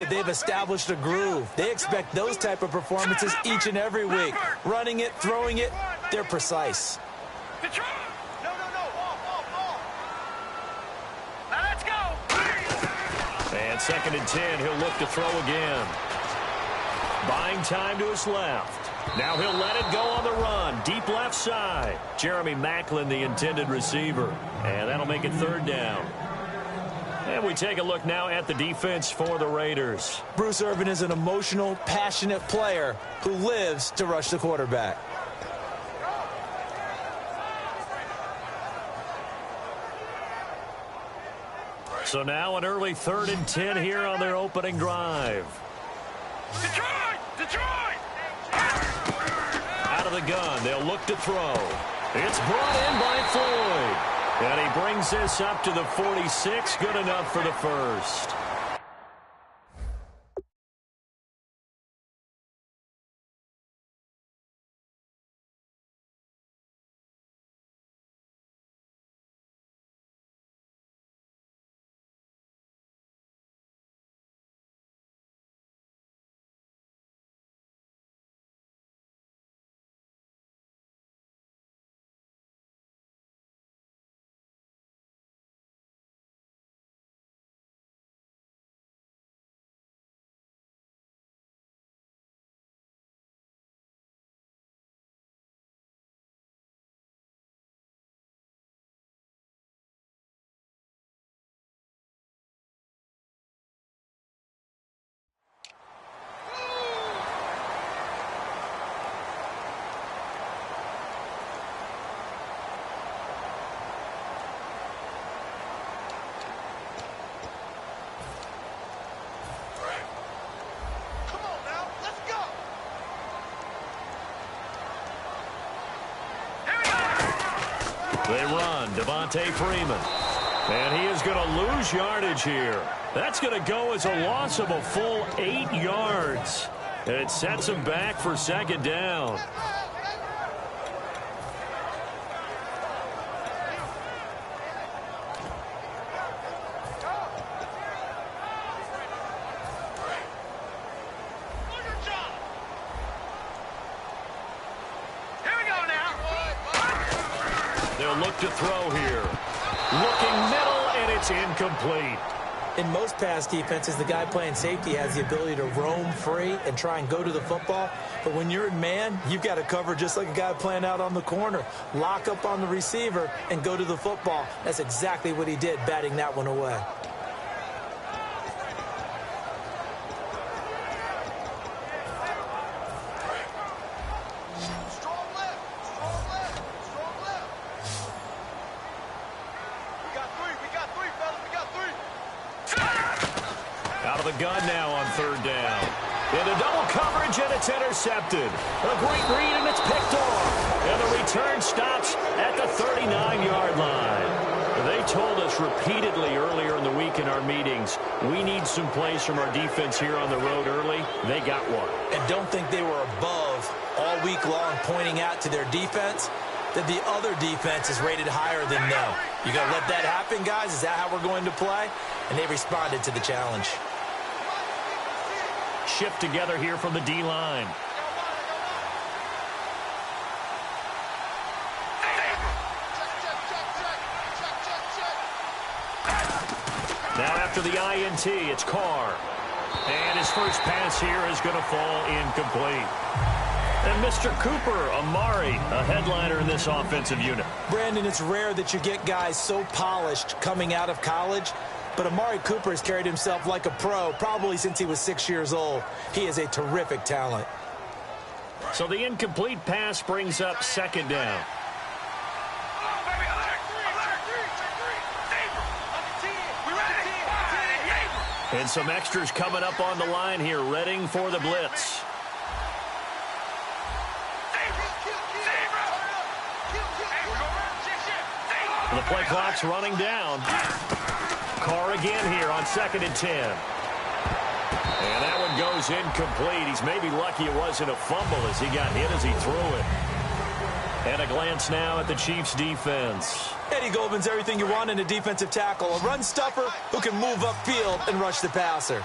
They've established a groove. They expect those type of performances each and every week. Running it, throwing it, they're precise. No. Now let's go. And 2nd and 10, he'll look to throw again. Buying time to his left. Now he'll let it go on the run. Deep left side. Jeremy Maclin, the intended receiver. And that'll make it 3rd down. And we take a look now at the defense for the Raiders. Bruce Irvin is an emotional, passionate player who lives to rush the quarterback. So now an early 3rd and 10 here on their opening drive. Detroit! Out of the gun, they'll look to throw. It's brought in by Floyd. And he brings this up to the 46. Good enough for the first. They run, Devontae Freeman. And he is going to lose yardage here. That's going to go as a loss of a full 8 yards. And it sets him back for 2nd down. To throw here. Looking middle, and it's incomplete. In most pass defenses, the guy playing safety has the ability to roam free and try and go to the football. But when you're in man, you've got to cover just like a guy playing out on the corner. Lock up on the receiver and go to the football. That's exactly what he did, batting that one away. Gun now on 3rd down. Into double coverage, and it's intercepted. A great read, and it's picked off. And the return stops at the 39-yard line. They told us repeatedly earlier in the week in our meetings, we need some plays from our defense here on the road early. They got one. And don't think they were above all week long pointing out to their defense that the other defense is rated higher than them. You going to let that happen, guys? Is that how we're going to play? And they responded to the challenge. Shift together here from the D-line. Now after the INT, it's Carr. And his first pass here is going to fall incomplete. And Mr. Cooper, Amari, a headliner in this offensive unit. Brandon, it's rare that you get guys so polished coming out of college. But Amari Cooper has carried himself like a pro probably since he was 6 years old. He is a terrific talent. So the incomplete pass brings up 2nd down. And some extras coming up on the line here, readying for the blitz. The play clock's running down. Carr again here on 2nd and 10. And that one goes incomplete. He's maybe lucky it wasn't a fumble as he got hit as he threw it. And a glance now at the Chiefs' defense. Eddie Goldman's everything you want in a defensive tackle. A run stuffer who can move upfield and rush the passer.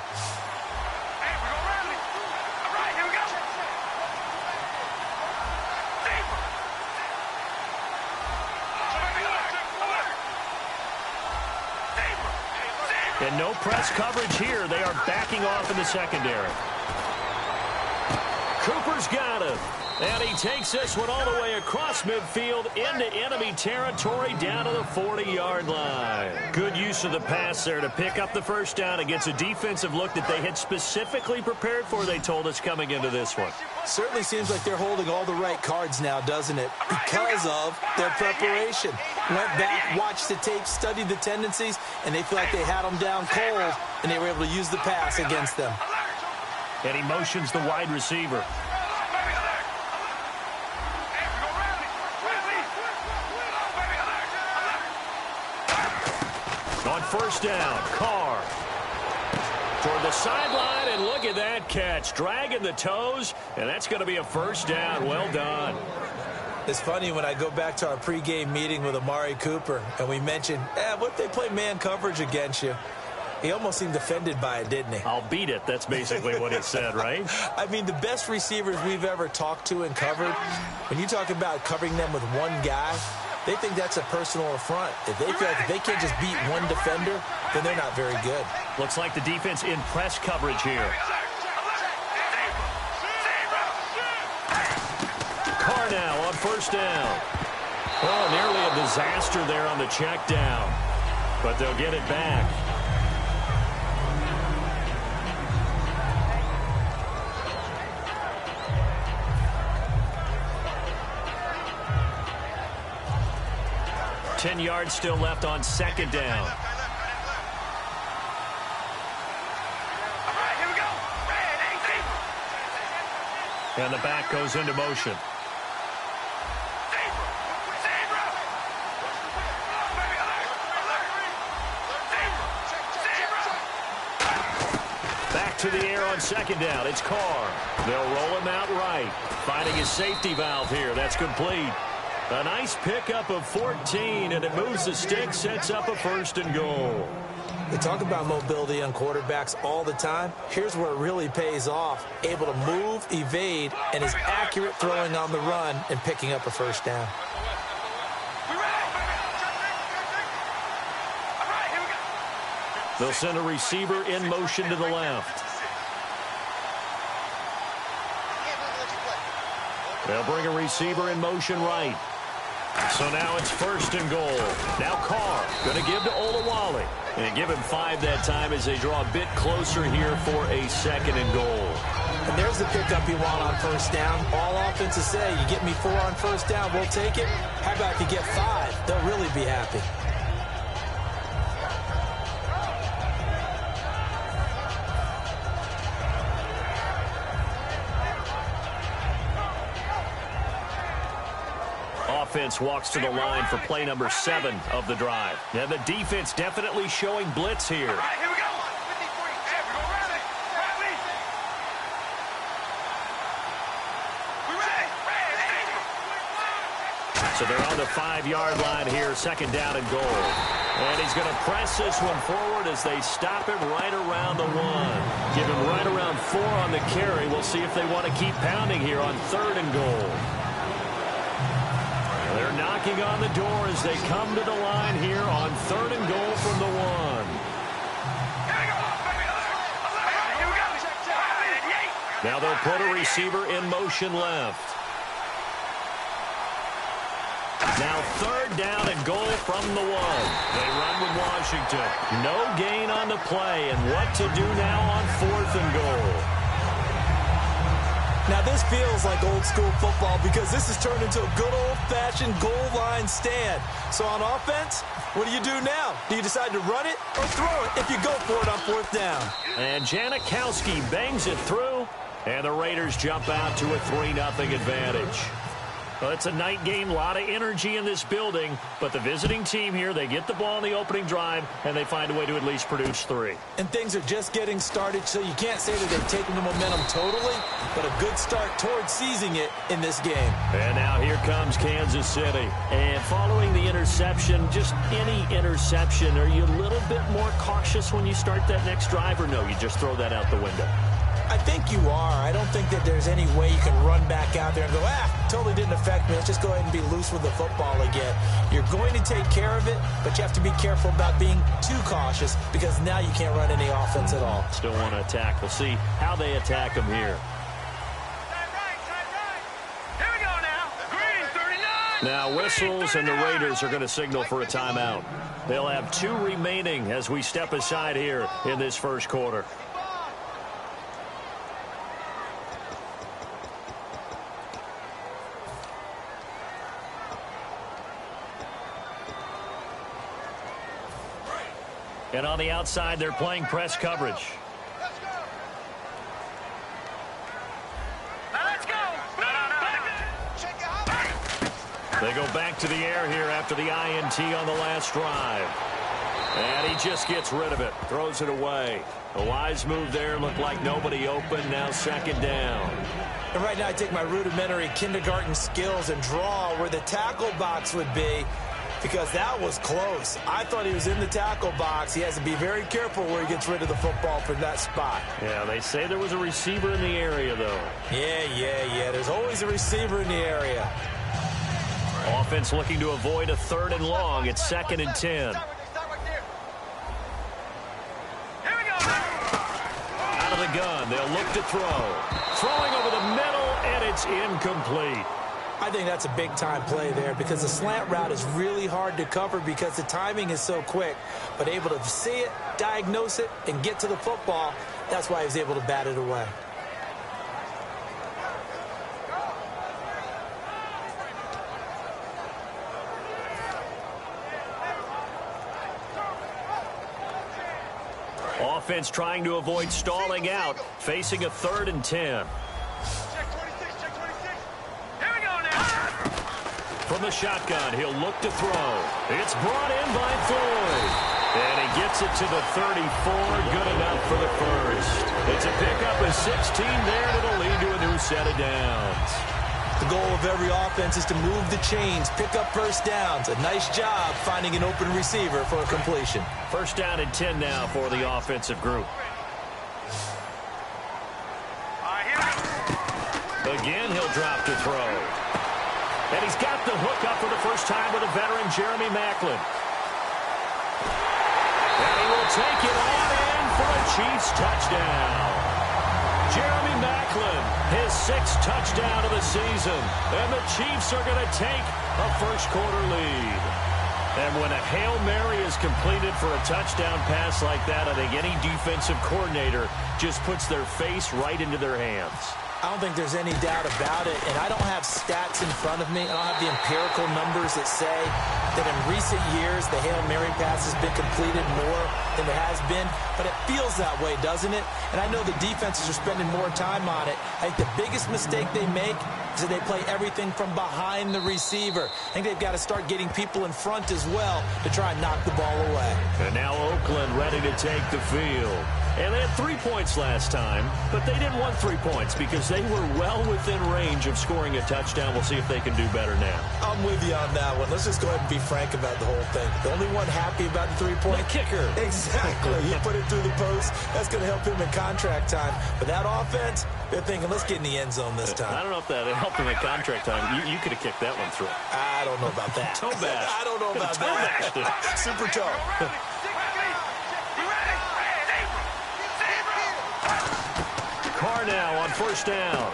And no press coverage here. They are backing off in the secondary. Cooper's got him. And he takes this one all the way across midfield into enemy territory down to the 40-yard line. Good use of the pass there to pick up the first down against a defensive look that they had specifically prepared for, they told us, coming into this one. Certainly seems like they're holding all the right cards now, doesn't it? Because of their preparation. Went back, watched the tape, studied the tendencies, and they feel like they had them down cold, and they were able to use the pass against them. And he motions the wide receiver. On first down, Carr toward the sideline, and look at that catch. Dragging the toes, and that's going to be a first down. Well done. It's funny when I go back to our pregame meeting with Amari Cooper, and we mentioned, what if they play man coverage against you? He almost seemed offended by it, didn't he? I'll beat it. That's basically what he said, right? I mean, the best receivers we've ever talked to and covered, when you talk about covering them with one guy, they think that's a personal affront. If they feel like if they can't just beat one defender, then they're not very good. Looks like the defense in press coverage here. Carr now on first down. Oh, nearly a disaster there on the check down. But they'll get it back. Ten yards still left on second down. And the back goes into motion. Back to the air on second down. It's Carr. They'll roll him out right. Finding his safety valve here. That's complete. A nice pickup of 14, and it moves the stick, sets up a first and goal. They talk about mobility on quarterbacks all the time. Here's where it really pays off. Able to move, evade, and is accurate throwing on the run and picking up a first down. They'll send a receiver in motion to the left. They'll bring a receiver in motion right. So now it's first and goal. Now Carr going to give to Olawale. And give him 5 that time as they draw a bit closer here for a second and goal. And there's the pickup you want on first down. All offenses say, you get me 4 on first down, we'll take it. How about if you get 5? They'll really be happy. Offense walks to the line for play number 7 of the drive. And the defense definitely showing blitz here. All right, here we go. So they're on the 5-yard line here, second down and goal. And he's going to press this one forward as they stop him right around the 1. Give him right around 4 on the carry. We'll see if they want to keep pounding here on 3rd and goal. They're knocking on the door as they come to the line here on 3rd and goal from the 1. Now they'll put a receiver in motion left. Now 3rd down and goal from the 1. They run with Washington. No gain on the play, and what to do now on 4th and goal. Now this feels like old school football because this has turned into a good old-fashioned goal line stand. So on offense, what do you do now? Do you decide to run it or throw it if you go for it on 4th down? And Janikowski bangs it through, and the Raiders jump out to a 3-0 advantage. Well, it's a night game, a lot of energy in this building, but the visiting team here, they get the ball in the opening drive, and they find a way to at least produce 3. And things are just getting started, so you can't say that they've taken the momentum totally, but a good start towards seizing it in this game. And now here comes Kansas City. And following the interception, just any interception, are you a little bit more cautious when you start that next drive, or no, you just throw that out the window? I think you are. I don't think that there's any way you can run back out there and go, totally didn't affect me. Let's just go ahead and be loose with the football again. You're going to take care of it, but you have to be careful about being too cautious because now you can't run any offense at all. Still want to attack. We'll see how they attack them here. Here we go now. Green 39. Now whistles, and the Raiders are going to signal for a timeout. They'll have 2 remaining as we step aside here in this first quarter. And on the outside, they're playing press coverage. Let's go. They go back to the air here after the INT on the last drive. And he just gets rid of it, throws it away. A wise move there, looked like nobody open, now second down. And right now I take my rudimentary kindergarten skills and draw where the tackle box would be, because that was close. I thought he was in the tackle box. He has to be very careful where he gets rid of the football from that spot. Yeah, they say there was a receiver in the area, though. Yeah. There's always a receiver in the area. Offense looking to avoid a 3rd and long. It's 2nd and 10. Here we go. Out of the gun, they'll look to throw. Throwing over the middle, and it's incomplete. I think that's a big-time play there because the slant route is really hard to cover because the timing is so quick. But able to see it, diagnose it, and get to the football, that's why he was able to bat it away. Offense trying to avoid stalling out, facing a 3rd and 10. From the shotgun, he'll look to throw. It's brought in by Floyd. And he gets it to the 34. Good enough for the first. It's a pickup of 16 there that'll lead to a new set of downs. The goal of every offense is to move the chains, pick up first downs. A nice job finding an open receiver for a completion. First down and 10 now for the offensive group. Again, he'll drop to throw. And he's got the hook up for the first time with a veteran, Jeremy Maclin. And he will take it on in for a Chiefs touchdown. Jeremy Maclin, his 6th touchdown of the season. And the Chiefs are going to take a first-quarter lead. And when a Hail Mary is completed for a touchdown pass like that, I think any defensive coordinator just puts their face right into their hands. I don't think there's any doubt about it, and I don't have stats in front of me. I don't have the empirical numbers that say that in recent years the Hail Mary pass has been completed more than it has been, but it feels that way, doesn't it? And I know the defenses are spending more time on it. I think the biggest mistake they make is that they play everything from behind the receiver. I think they've got to start getting people in front as well to try and knock the ball away. And now Oakland ready to take the field. And they had 3 points last time, but they didn't want 3 points because they were well within range of scoring a touchdown. We'll see if they can do better now. I'm with you on that one. Let's just go ahead and be frank about the whole thing. The only one happy about the 3-point? The kicker. Exactly. He put it through the post. That's going to help him in contract time. But that offense, they're thinking, let's get in the end zone this time. I don't know if that helped him in contract time. You could have kicked that one through. I don't know about that. Toe bash. I don't know about that. Super toe. Carr now on first down.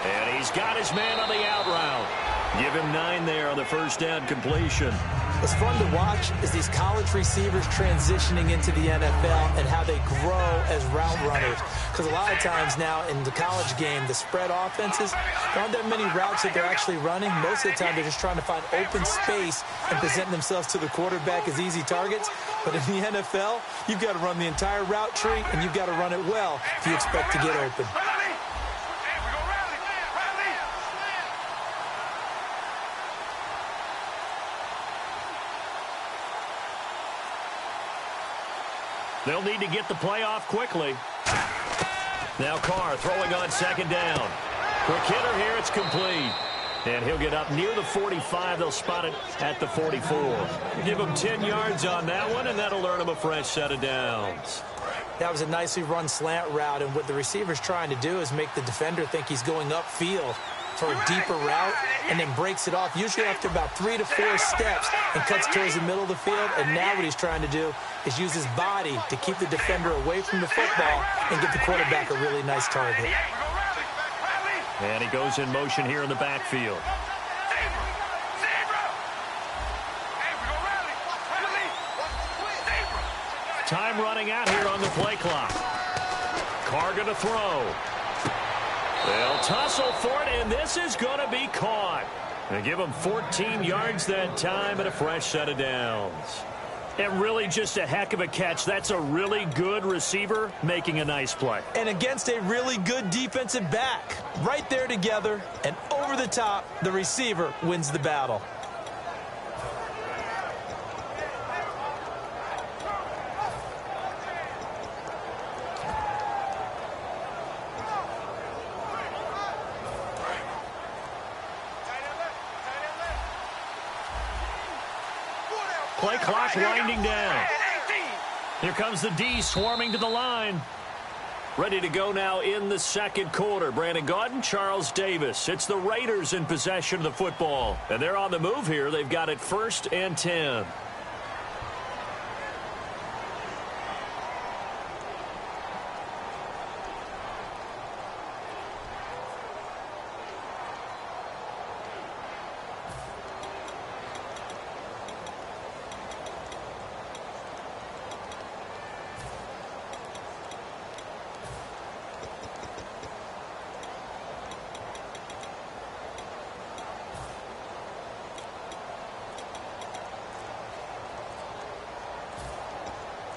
And he's got his man on the out route. Give him 9 there on the first down completion. What's fun to watch is these college receivers transitioning into the NFL and how they grow as route runners. Because a lot of times now in the college game, the spread offenses, there aren't that many routes that they're actually running. Most of the time, they're just trying to find open space and present themselves to the quarterback as easy targets. But in the NFL, you've got to run the entire route tree, and you've got to run it well if you expect to get open. They'll need to get the play off quickly. Now Carr throwing on second down. Quick hitter here, it's complete. And he'll get up near the 45. They'll spot it at the 44. Give him 10 yards on that one, and that'll earn him a fresh set of downs. That was a nicely run slant route, and what the receiver's trying to do is make the defender think he's going upfield for a deeper route and then breaks it off, usually after about 3 to 4 steps, and cuts towards the middle of the field. And now what he's trying to do is use his body to keep the defender away from the football and give the quarterback a really nice target. And he goes in motion here in the backfield. Time running out here on the play clock. Carr going to throw. They'll tussle for it, and this is going to be caught. They give him 14 yards that time and a fresh set of downs. And really just a heck of a catch. That's a really good receiver making a nice play. And against a really good defensive back. Right there together, and over the top, the receiver wins the battle. Play clock winding down. Here comes the D swarming to the line. Ready to go now in the second quarter. Brandon Gaudin, Charles Davis. It's the Raiders in possession of the football. And they're on the move here. They've got it 1st and 10.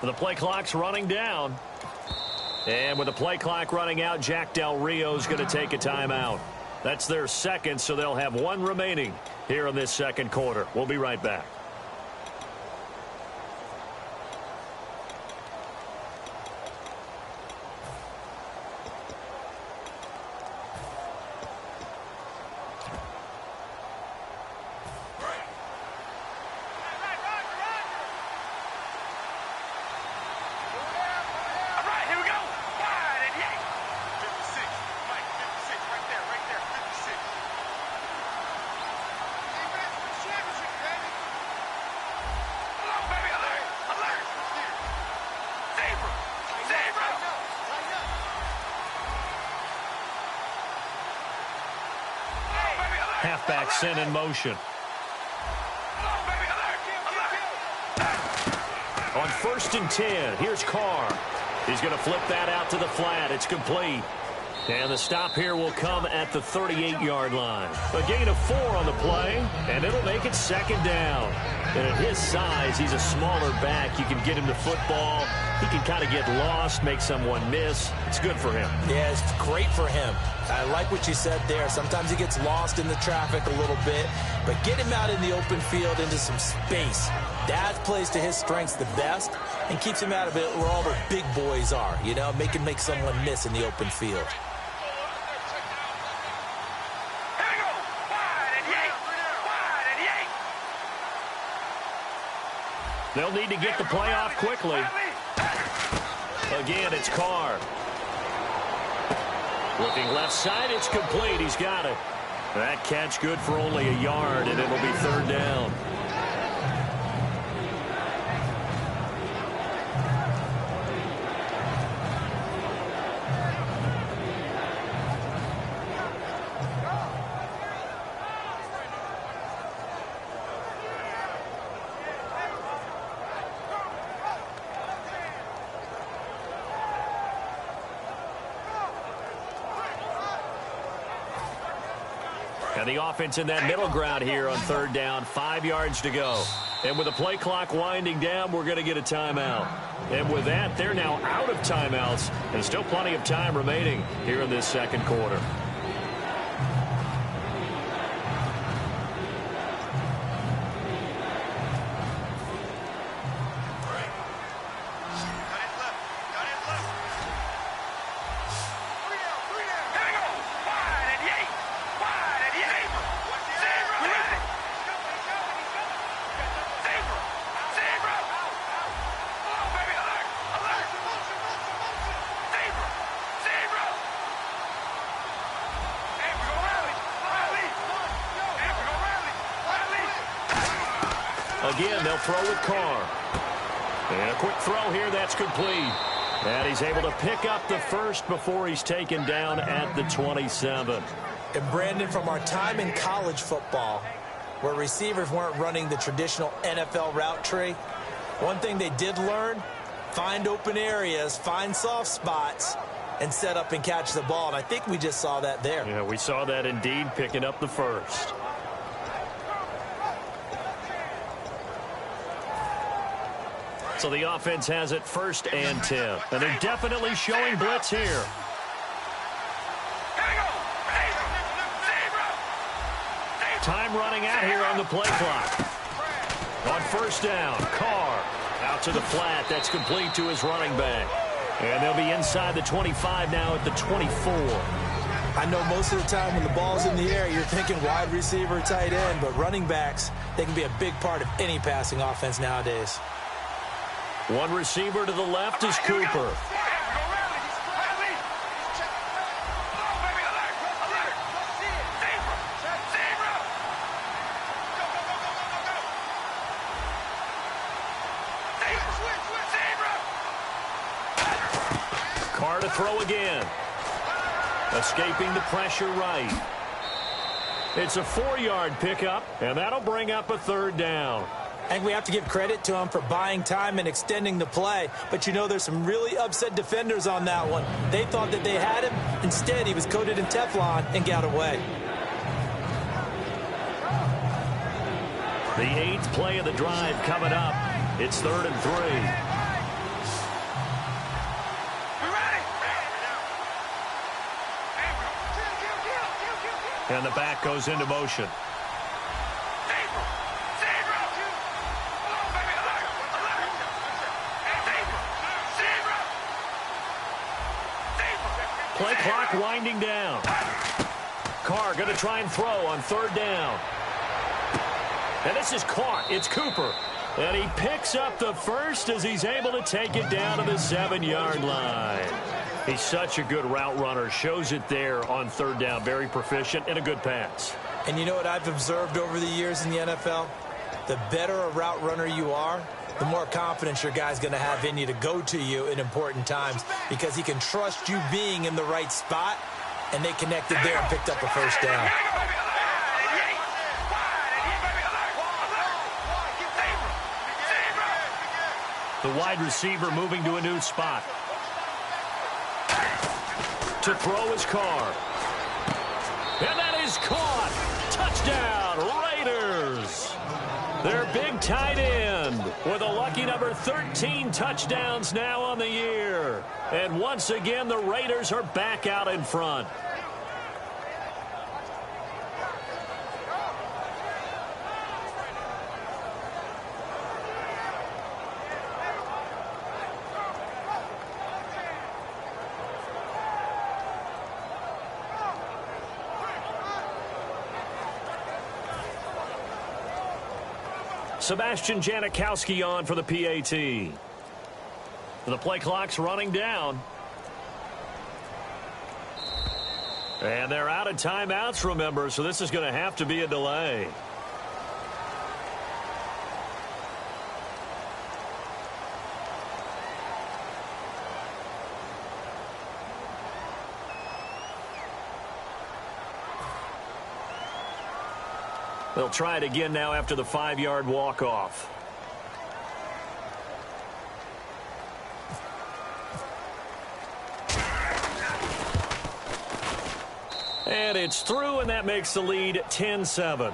The play clock's running down. And with the play clock running out, Jack Del Rio is going to take a timeout. That's their second, so they'll have 1 remaining here in this second quarter. We'll be right back. Halfback sent in motion. On 1st and 10, here's Carr. He's going to flip that out to the flat. It's complete. And the stop here will come at the 38-yard line. A gain of 4 on the play, and it'll make it 2nd down. And at his size, he's a smaller back. You can get him to football. He can kind of get lost, make someone miss. It's good for him. Yeah, it's great for him. I like what you said there. Sometimes he gets lost in the traffic a little bit, but get him out in the open field into some space. That plays to his strengths the best and keeps him out of it where all the big boys are, you know, make someone miss in the open field. They'll need to get the play off quickly. Again, it's Carr. Looking left side, it's complete. He's got it. That catch good for only a yard, and it'll be 3rd down. And the offense in that middle ground here on 3rd down, 5 yards to go. And with the play clock winding down, we're going to get a timeout. And with that, they're now out of timeouts. And still plenty of time remaining here in this second quarter. Again, they'll throw with Carr. And a quick throw here, that's complete. And he's able to pick up the first before he's taken down at the 27. And Brandon, from our time in college football, where receivers weren't running the traditional NFL route tree, one thing they did learn, find open areas, find soft spots, and set up and catch the ball. And I think we just saw that there. Yeah, we saw that indeed, picking up the first. So the offense has it 1st and 10. And they're definitely showing blitz here. Time running out here on the play clock. On 1st down, Carr out to the flat. That's complete to his running back. And they'll be inside the 25 now at the 24. I know most of the time when the ball's in the air, you're thinking wide receiver, tight end, but running backs, they can be a big part of any passing offense nowadays. One receiver to the left is Cooper. Carr to throw again. Escaping the pressure right. It's a 4-yard pickup, and that'll bring up a 3rd down. I think we have to give credit to him for buying time and extending the play. But, you know, there's some really upset defenders on that one. They thought that they had him. Instead, he was coated in Teflon and got away. The 8th play of the drive coming up. It's 3rd and 3. And the back goes into motion. Play clock winding down. Carr going to try and throw on 3rd down. And this is caught. It's Cooper. And he picks up the first as he's able to take it down to the 7-yard line. He's such a good route runner. Shows it there on 3rd down. Very proficient and a good pass. And you know what I've observed over the years in the NFL? The better a route runner you are, the more confidence your guy's going to have in you to go to you in important times because he can trust you being in the right spot, and they connected there and picked up a 1st down. The wide receiver moving to a new spot. To throw his Carr. And that is caught. Touchdown, Raiders. Their big tight end with a lucky number 13 touchdowns now on the year. And once again, the Raiders are back out in front. Sebastian Janikowski on for the PAT. The play clock's running down. And they're out of timeouts, remember, so this is going to have to be a delay. They'll try it again now after the 5-yard walk-off. And it's through, and that makes the lead 10-7.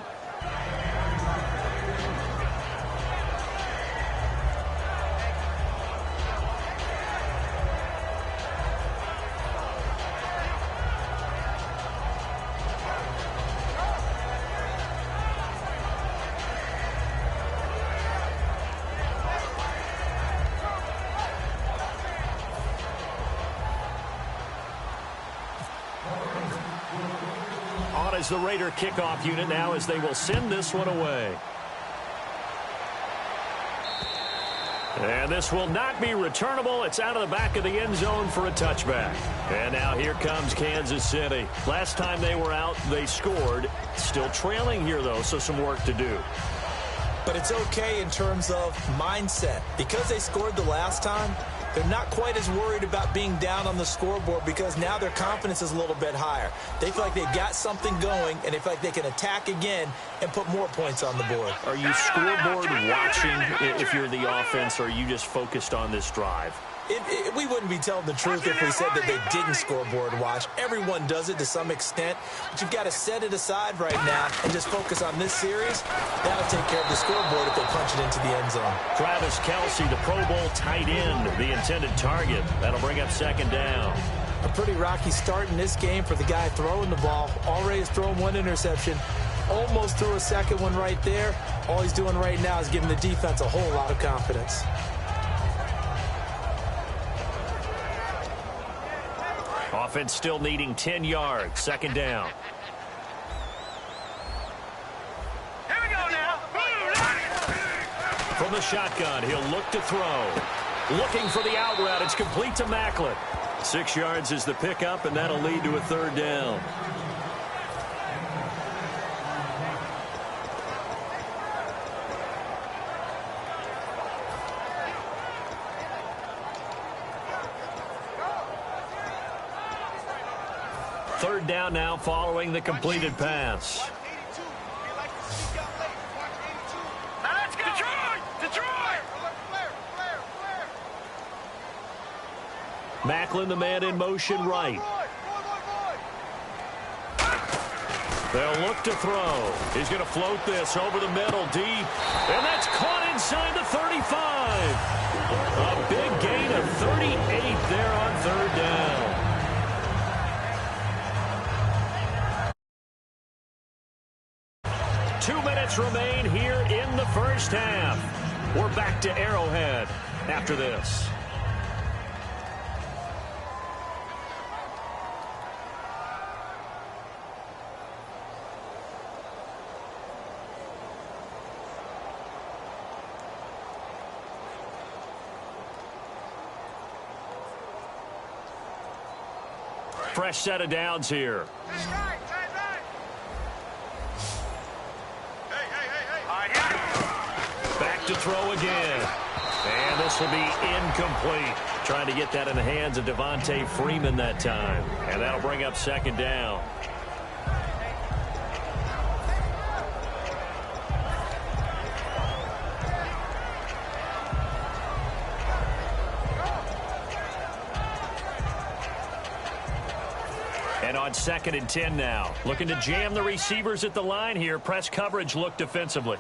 Is the Raider kickoff unit now as they will send this one away. And this will not be returnable. It's out of the back of the end zone for a touchback. And now here comes Kansas City. Last time they were out, they scored. Still trailing here, though, so some work to do. But it's okay in terms of mindset. Because they scored the last time, they're not quite as worried about being down on the scoreboard because now their confidence is a little bit higher. They feel like they've got something going, and they feel like they can attack again and put more points on the board. Are you scoreboard watching if you're the offense, or are you just focused on this drive? We wouldn't be telling the truth if we said that they didn't scoreboard watch. Everyone does it to some extent, but you've got to set it aside right now and just focus on this series. That'll take care of the scoreboard if they punch it into the end zone. Travis Kelce, the Pro Bowl tight end, the intended target. That'll bring up second down. A pretty rocky start in this game for the guy throwing the ball. Already has thrown one interception. Almost threw a second one right there. All he's doing right now is giving the defense a whole lot of confidence. Offense still needing 10 yards. Second down. Here we go now. From the shotgun, he'll look to throw. Looking for the out route. It's complete to Maclin. 6 yards is the pickup, and that'll lead to a third down. Third down now following the completed pass. Let's go. Detroit! Maclin, the man in motion right. They'll look to throw. He's going to float this over the middle deep. And that's caught inside the 35. A big gain of 38 there on third down. Remain here in the first half. We're back to Arrowhead after this. Fresh set of downs here. To throw again. And this will be incomplete. Trying to get that in the hands of Devontae Freeman that time. And that'll bring up second down. And on 2nd and 10 now. Looking to jam the receivers at the line here. Press coverage look defensively.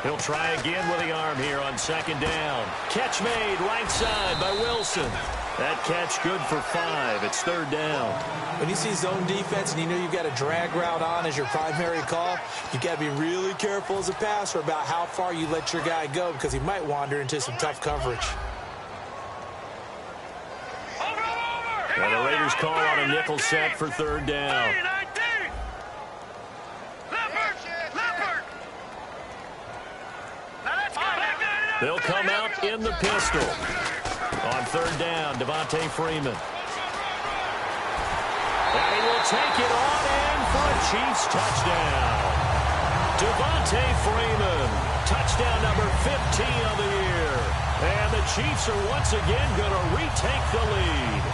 He'll try again with the arm here on second down. Catch made right side by Wilson. That catch good for 5. It's third down. When you see zone defense and you know you've got a drag route on as your primary call, you've got to be really careful as a passer about how far you let your guy go because he might wander into some tough coverage. Now the Raiders call on a nickel set for third down. They'll come out in the pistol. On third down, Devontae Freeman. And he will take it on in for a Chiefs touchdown. Devontae Freeman, touchdown number 15 of the year. And the Chiefs are once again going to retake the lead.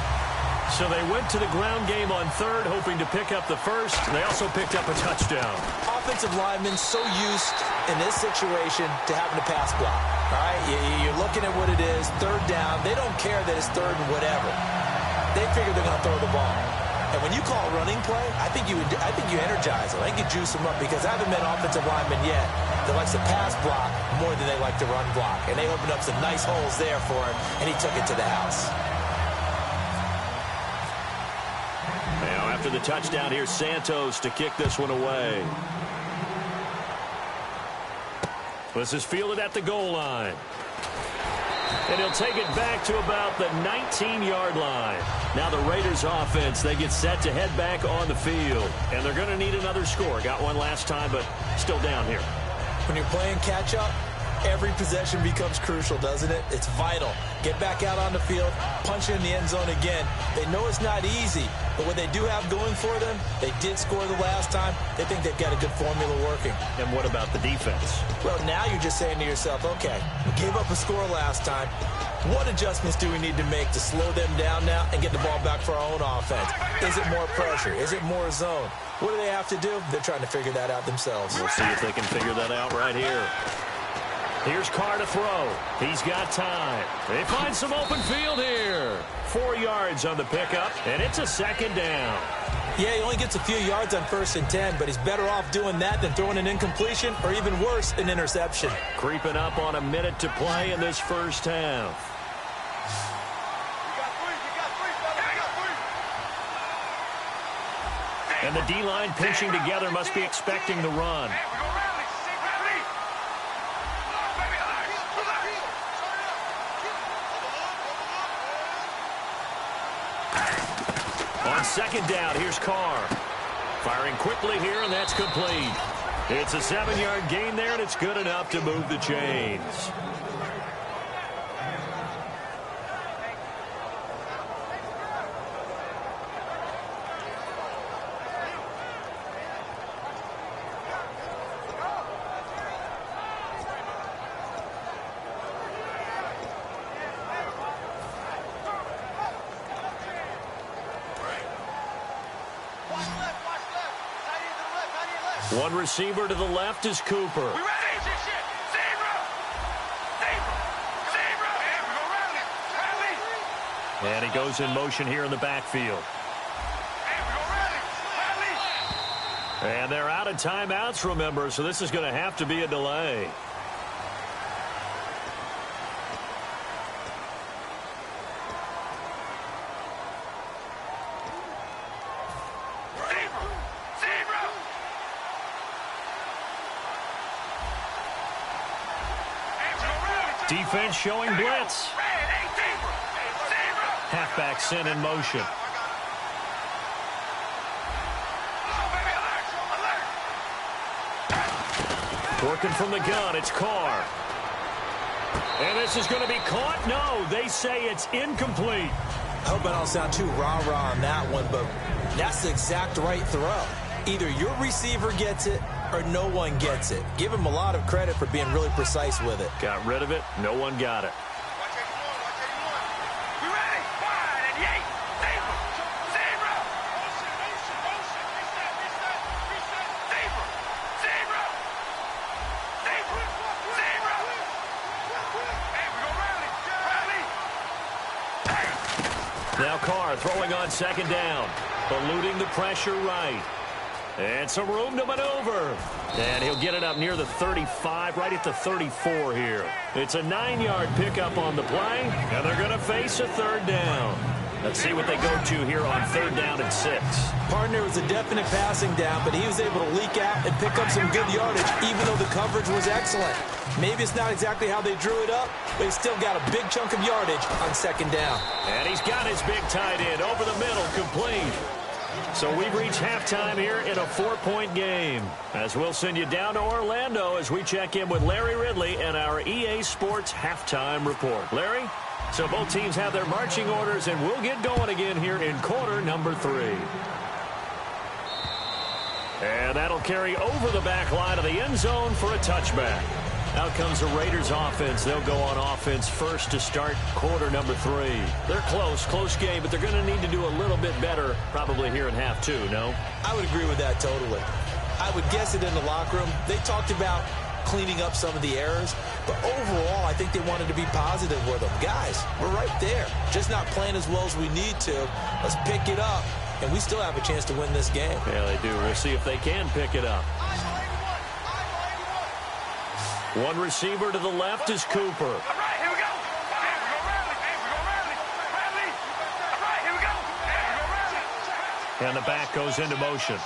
So they went to the ground game on third, hoping to pick up the first. They also picked up a touchdown. Offensive linemen so used in this situation to having to pass block. All right, you're looking at what it is, third down. They don't care that it's third and whatever. They figure they're going to throw the ball. And when you call a running play, I think you energize them. I think you juice them up because I haven't met offensive linemen yet that likes to pass block more than they like to run block. And they opened up some nice holes there for him, and he took it to the house. Now after the touchdown, here's Santos to kick this one away. This is fielded at the goal line. And he'll take it back to about the 19-yard line. Now the Raiders offense, they get set to head back on the field. And they're going to need another score. Got one last time, but still down here. When you're playing catch-up Every possession becomes crucial, doesn't it? It's vital. Get back out on the field, punch in the end zone again. They know it's not easy, but what they do have going for them, they did score the last time. They think they've got a good formula working. And what about the defense? Well, now you're just saying to yourself, okay, we gave up a score last time. What adjustments do we need to make to slow them down now and get the ball back for our own offense? Is it more pressure? Is it more zone? What do they have to do? They're trying to figure that out themselves. We'll see if they can figure that out right here. Here's Carr to throw. He's got time. They find some open field here. 4 yards on the pickup, and it's a second down. Yeah, he only gets a few yards on 1st and 10, but he's better off doing that than throwing an incompletion or even worse, an interception. Creeping up on a minute to play in this first half. And the D-line pinching together must be expecting the run. On second down, here's Carr. Firing quickly here, and that's complete. It's a 7-yard gain there, and it's good enough to move the chains. One receiver to the left is Cooper. We ready? Zebra! And he goes in motion here in the backfield. And they're out of timeouts, remember, so this is going to have to be a delay. Defense showing blitz. Halfback sent in motion. Working from the gun, it's Carr. And this is going to be caught. No, they say it's incomplete. I hope I don't sound too rah-rah on that one, but that's the exact right throw. Either your receiver gets it or no one gets it. Give him a lot of credit for being really precise with it. Got rid of it. No one got it. Now Carr throwing on second down. Eluding the pressure right. And some room to maneuver. And he'll get it up near the 35, right at the 34 here. It's a 9-yard pickup on the play, and they're going to face a third down. Let's see what they go to here on 3rd down and 6. Partner was a definite passing down, but he was able to leak out and pick up some good yardage, even though the coverage was excellent. Maybe it's not exactly how they drew it up, but he's still got a big chunk of yardage on 2nd down. And he's got his big tight end over the middle, complete. So we've reached halftime here in a 4-point game. As we'll send you down to Orlando as we check in with Larry Ridley and our EA Sports Halftime Report. Larry? So both teams have their marching orders, and we'll get going again here in quarter number 3. And that'll carry over the back line of the end zone for a touchback. Out comes the Raiders offense. They'll go on offense first to start quarter number 3. They're close game, but they're going to need to do a little bit better probably here in half 2, no? I would agree with that totally. I would guess it in the locker room. They talked about cleaning up some of the errors, but overall I think they wanted to be positive with them. Guys, we're right there. Just not playing as well as we need to. Let's pick it up, and we still have a chance to win this game. Yeah, they do. We'll see if they can pick it up. One receiver to the left is Cooper. All right, here we go. And the back goes into motion.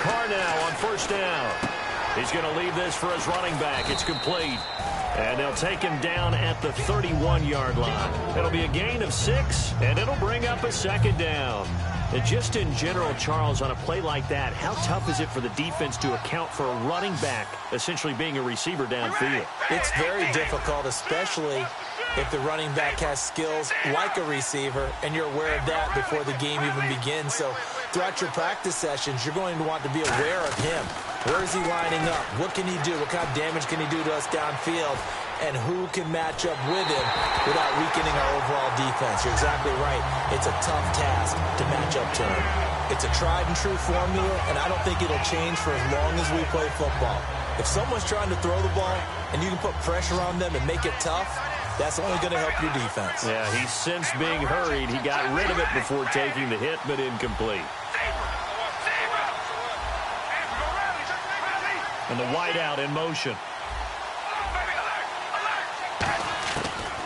Carr now on 1st down. He's going to leave this for his running back. It's complete. And they'll take him down at the 31-yard line. It'll be a gain of 6, and it'll bring up a 2nd down. And just in general, Charles, on a play like that, how tough is it for the defense to account for a running back essentially being a receiver downfield? It's very difficult, especially if the running back has skills like a receiver, and you're aware of that before the game even begins. So throughout your practice sessions, you're going to want to be aware of him. Where is he lining up? What can he do? What kind of damage can he do to us downfield? And who can match up with him without weakening our overall defense? You're exactly right. It's a tough task to match up to him. It's a tried-and-true formula, and I don't think it'll change for as long as we play football. If someone's trying to throw the ball and you can put pressure on them and make it tough, that's only going to help your defense. Yeah, he sensed being hurried. He got rid of it before taking the hit, but incomplete. And the wideout in motion.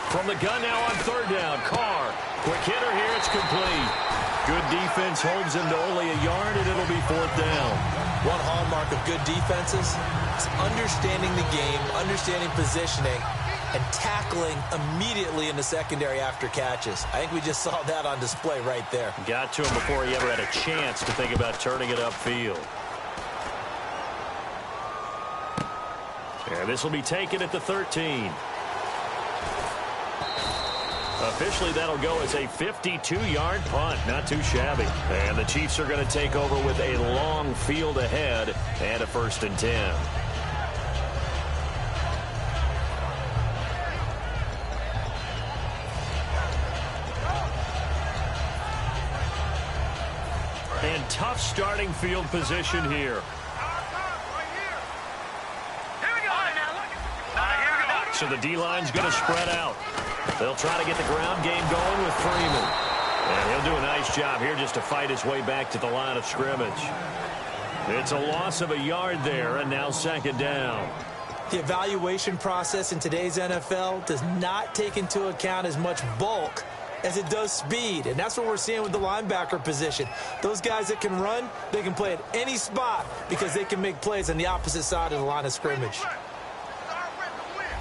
From the gun now on third down. Carr. Quick hitter here. It's complete. Good defense holds him to only a yard, and it'll be fourth down. One hallmark of good defenses is understanding the game, understanding positioning, and tackling immediately in the secondary after catches. I think we just saw that on display right there. Got to him before he ever had a chance to think about turning it upfield. And this will be taken at the 13. Officially, that'll go as a 52-yard punt. Not too shabby. And the Chiefs are going to take over with a long field ahead and a 1st and 10. And tough starting field position here. So the D-line's going to spread out. They'll try to get the ground game going with Freeman. And he'll do a nice job here just to fight his way back to the line of scrimmage. It's a loss of a yard there, and now 2nd down. The evaluation process in today's NFL does not take into account as much bulk as it does speed, and that's what we're seeing with the linebacker position. Those guys that can run, they can play at any spot because they can make plays on the opposite side of the line of scrimmage.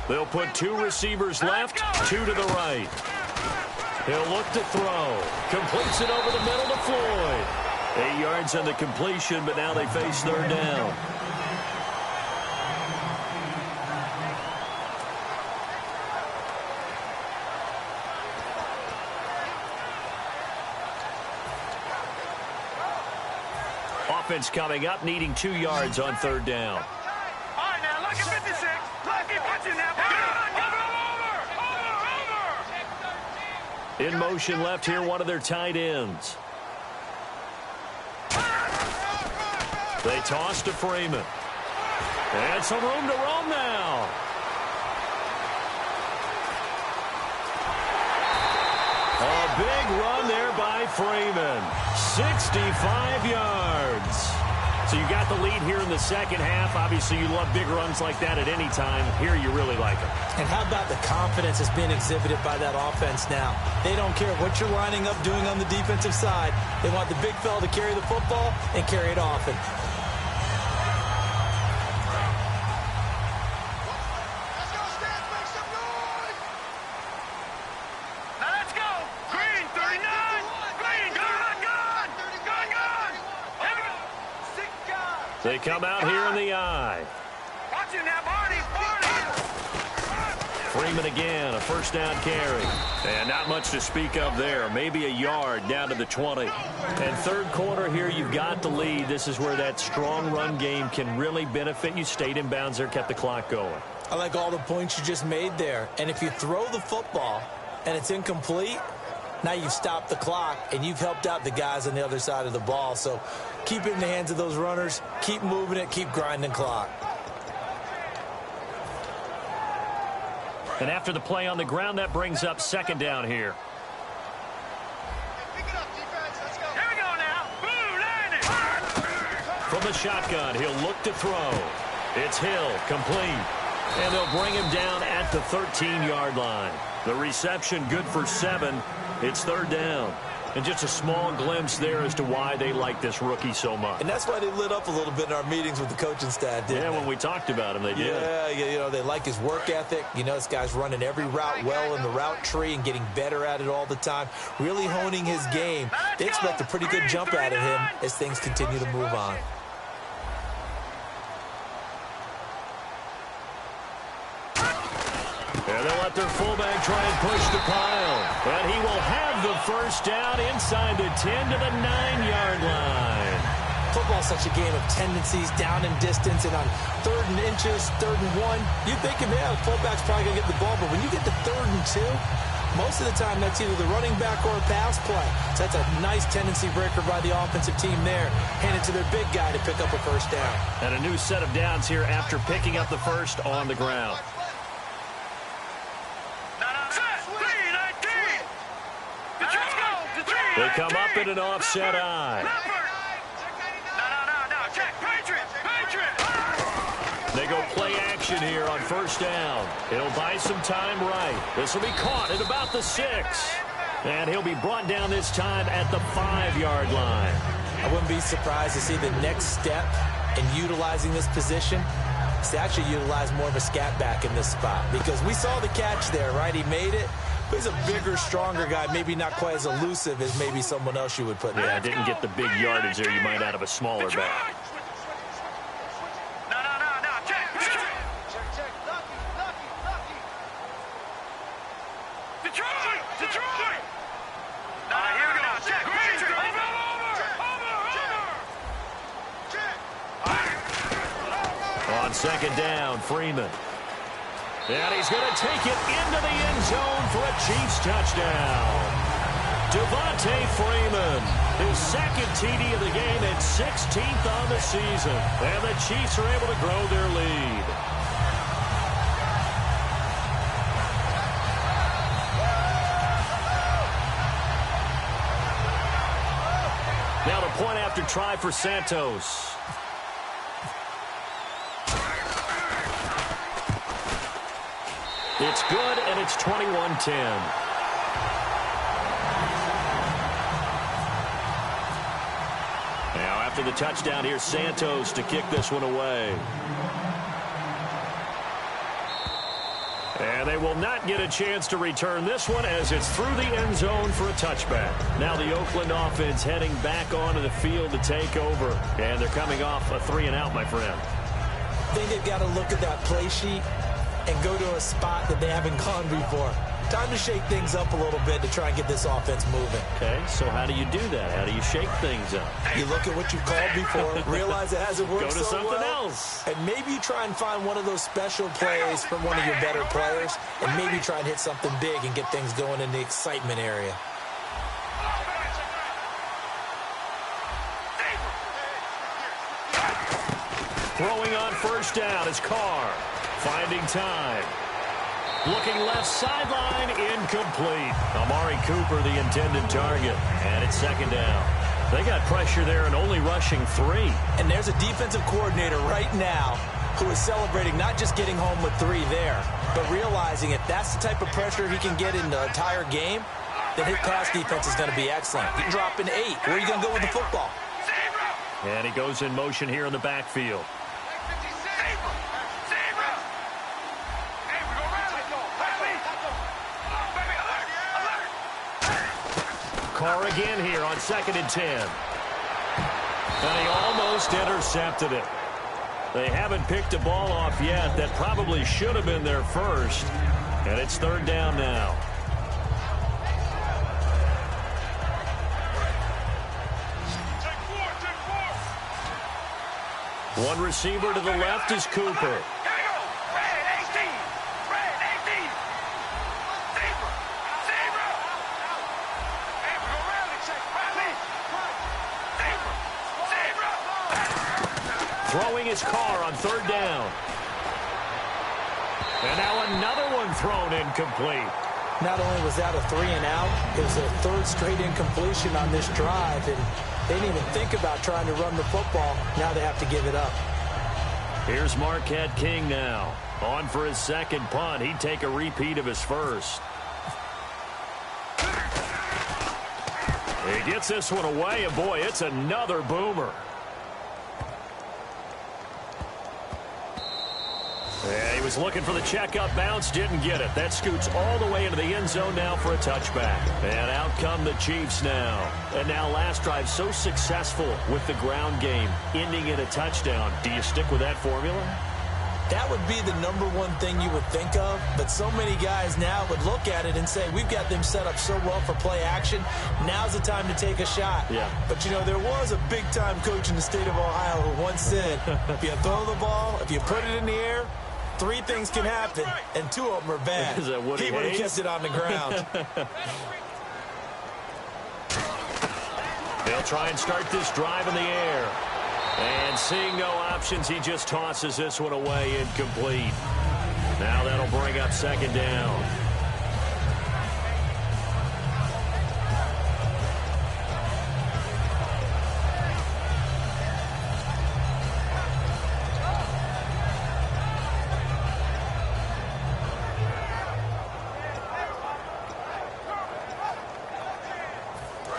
They'll put 2 receivers left, 2 to the right. He'll look to throw. Completes it over the middle to Floyd. 8 yards on the completion, but now they face 3rd down. Offense coming up, needing 2 yards on 3rd down. All right, now, look at 56. Look, keep punching now. In motion left here, one of their tight ends. They toss to Freeman. And some room to roam now. A big run there by Freeman. 65 yards. So you got the lead here in the second half. Obviously, you love big runs like that at any time. Here, you really like them. And how about the confidence that's being exhibited by that offense now? They don't care what you're lining up doing on the defensive side. They want the big fella to carry the football and carry it often. They come out here in the eye. Watch it now, Barney. Freeman again, a 1st down carry. And not much to speak of there. Maybe a yard down to the 20. And 3rd quarter here, you've got the lead. This is where that strong run game can really benefit you. Stayed in bounds there, kept the clock going. I like all the points you just made there. And if you throw the football and it's incomplete, now you've stopped the clock and you've helped out the guys on the other side of the ball. So keep it in the hands of those runners. Keep moving it. Keep grinding clock. And after the play on the ground, that brings up 2nd down here. Pick it up, defense. Let's go. Here we go now. Boom, landing. From the shotgun, he'll look to throw. It's Hill, complete. And they'll bring him down at the 13-yard line. The reception good for 7. It's 3rd down. And just a small glimpse there as to why they like this rookie so much. And that's why they lit up a little bit in our meetings with the coaching staff, didn't they? When we talked about him, they did. Yeah, they like his work ethic. This guy's running every route well in the route tree and getting better at it all the time, really honing his game. They expect a pretty good jump out of him as things continue to move on. And they'll let their fullback try and push the pile. And he will have the first down inside the 10 to the 9-yard line. Football's such a game of tendencies, down and distance, and on 3rd and inches, 3rd and 1, you think, yeah, the fullback's probably going to get the ball, but when you get to 3rd and 2, most of the time that's either the running back or a pass play. So that's a nice tendency breaker by the offensive team there. Hand it to their big guy to pick up a first down. And a new set of downs here after picking up the first on the ground. They come up in an offset eye. They go play action here on first down. He'll buy some time right. This will be caught at about the 6. And he'll be brought down this time at the 5-yard line. I wouldn't be surprised to see the next step in utilizing this position is to actually utilize more of a scat back in this spot. Because we saw the catch there, right? He made it. He's a bigger, stronger guy, maybe not quite as elusive as maybe someone else you would put there. Yeah, didn't get the big yardage there you might out of a smaller back. On second down, Freeman. And he's going to take it into the end zone for a Chiefs touchdown. Devontae Freeman, his second TD of the game and 16th on the season. And the Chiefs are able to grow their lead. Now the point after try for Santos. It's good, and it's 21-10. Now, after the touchdown, here's Santos to kick this one away. And they will not get a chance to return this one as it's through the end zone for a touchback. Now the Oakland offense heading back onto the field to take over. And they're coming off a 3-and-out, my friend. I think they've got to look at that play sheet and go to a spot that they haven't gone before. Time to shake things up a little bit to try and get this offense moving. Okay, so how do you do that? How do you shake things up? You look at what you've called before, realize it hasn't worked so well. Go to something else. And maybe you try and find one of those special plays from one of your better players, and maybe try and hit something big and get things going in the excitement area. Throwing on first down is Carr. Finding time. Looking left sideline, incomplete. Amari Cooper, the intended target. And it's second down. They got pressure there and only rushing 3. And there's a defensive coordinator right now who is celebrating not just getting home with 3 there, but realizing if that's the type of pressure he can get in the entire game, then his pass defense is going to be excellent. You can drop in 8. Where are you going to go with the football? And he goes in motion here in the backfield. Carr again here on 2nd and 10. And he almost intercepted it. They haven't picked a ball off yet. That probably should have been their first. And it's 3rd down now. One receiver to the left is Cooper. Throwing his Carr on 3rd down. And now another one thrown incomplete. Not only was that a 3-and-out, it was their 3rd straight incompletion on this drive, and they didn't even think about trying to run the football. Now they have to give it up. Here's Marquette King now. On for his 2nd punt. He'd take a repeat of his first. He gets this one away, and boy, it's another boomer. Yeah, he was looking for the checkup bounce, didn't get it. That scoots all the way into the end zone now for a touchback. And out come the Chiefs now. And now last drive so successful with the ground game, ending in a touchdown. Do you stick with that formula? That would be the number one thing you would think of, but so many guys now would look at it and say, we've got them set up so well for play action. Now's the time to take a shot. Yeah. But, you know, there was a big-time coach in the state of Ohio who once said, if you throw the ball, if you put it in the air, 3 things can happen, and 2 of them are bad. Is that what he would have kept it on the ground. They'll try and start this drive in the air. And seeing no options, he just tosses this one away incomplete. Now that'll bring up second down.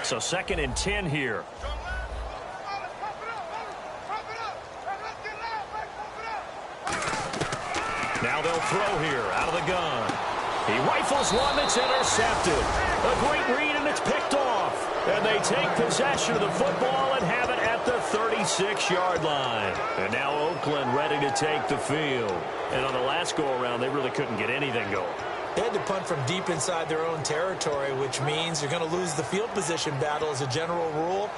So 2nd and 10 here. Now they'll throw here out of the gun. He rifles one that's intercepted. A great read, and it's picked off. And they take possession of the football and have it at the 36-yard line. And now Oakland ready to take the field. And on the last go-around, they really couldn't get anything going. They had to punt from deep inside their own territory, which means you're going to lose the field position battle as a general rule.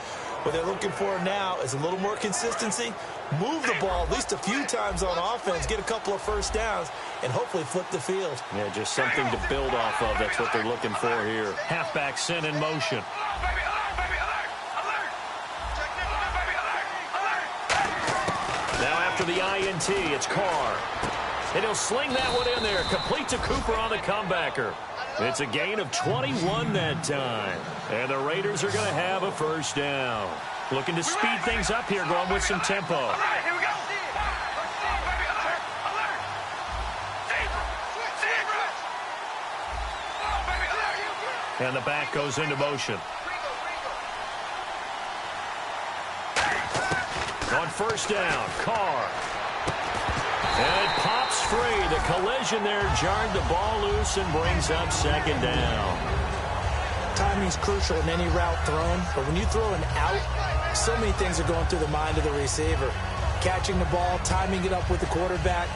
What they're looking for now is a little more consistency, move the ball at least a few times on offense, get a couple of first downs, and hopefully flip the field. Yeah, just something to build off of. That's what they're looking for here. Halfback sent in motion. Now after the INT, it's Carr. And he'll sling that one in there, complete to Cooper on the comebacker. It's a gain of 21 that time. And the Raiders are going to have a first down. Looking to speed things up here, going with some tempo. All right, here we go. And the back goes into motion. On first down, Carr. And it pops free. The collision there jarred the ball loose and brings up second down. Timing's crucial in any route thrown, but when you throw an out, so many things are going through the mind of the receiver. Catching the ball, timing it up with the quarterback.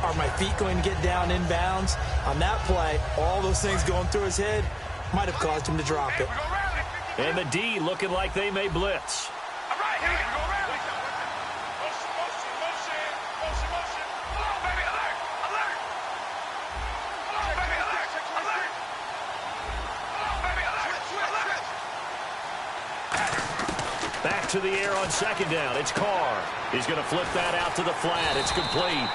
Are my feet going to get down inbounds? On that play, all those things going through his head might have caused him to drop it. And the D looking like they may blitz. All right, here we go. Back to the air on second down. It's Carr. He's going to flip that out to the flat. It's complete.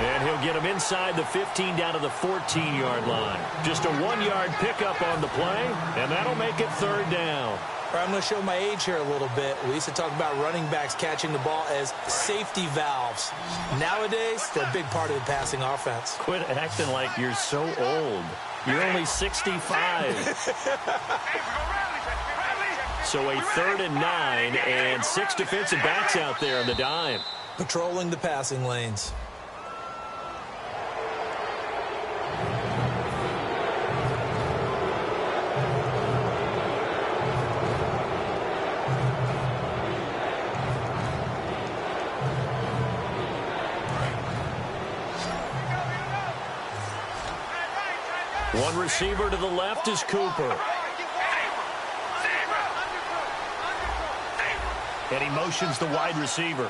And he'll get him inside the 15 down to the 14-yard line. Just a 1-yard pickup on the play, and that'll make it third down. I'm going to show my age here a little bit. We used to talk about running backs catching the ball as safety valves. Nowadays, they're a big part of the passing offense. Quit acting like you're so old. You're only 65. So a 3rd and 9, and 6 defensive backs out there in the dime. Patrolling the passing lanes. One receiver to the left is Cooper. And he motions the wide receiver.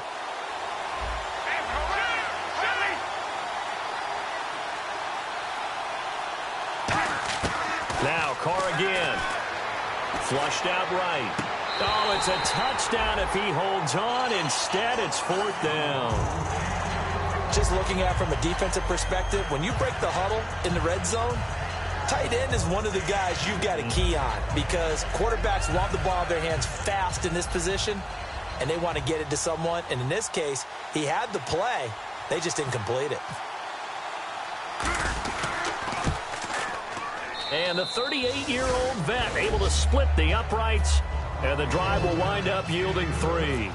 Now Carr again. Flushed out right. Oh, it's a touchdown if he holds on. Instead, it's 4th down. Just looking at it from a defensive perspective, when you break the huddle in the red zone, tight end is one of the guys you've got a key on because quarterbacks want the ball in their hands fast in this position, and they want to get it to someone. And in this case, he had the play. They just didn't complete it. And the 38-year-old vet able to split the uprights And the drive will wind up yielding 3.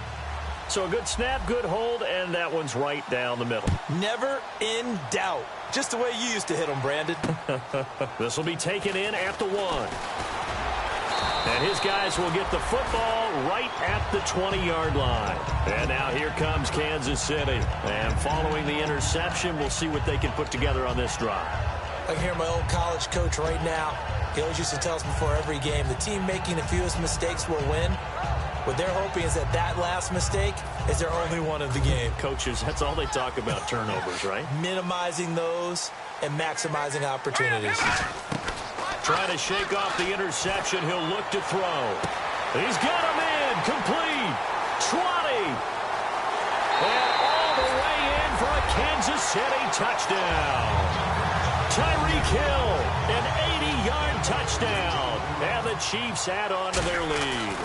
So a good snap, good hold, and that one's right down the middle. Never in doubt. Just the way you used to hit them, Brandon. This will be taken in at the 1. And his guys will get the football right at the 20-yard line. And now here comes Kansas City. And following the interception, we'll see what they can put together on this drive. I can hear my old college coach right now. He always used to tell us before every game, the team making the fewest mistakes will win. What they're hoping is that last mistake is their only one of the game. Coaches, that's all they talk about, turnovers, right? Minimizing those and maximizing opportunities. Trying to shake off the interception. He'll look to throw. He's got him in. Complete. 20. And all the way in for a Kansas City touchdown. Tyreek Hill, an 80-yard touchdown. And the Chiefs add on to their lead.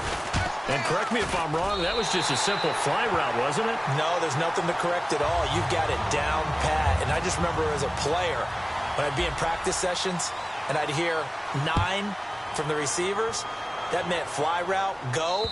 And correct me if I'm wrong, that was just a simple fly route, wasn't it? No, there's nothing to correct at all. You've got it down pat. And I just remember as a player, when I'd be in practice sessions, and I'd hear 9 from the receivers, that meant fly route, go,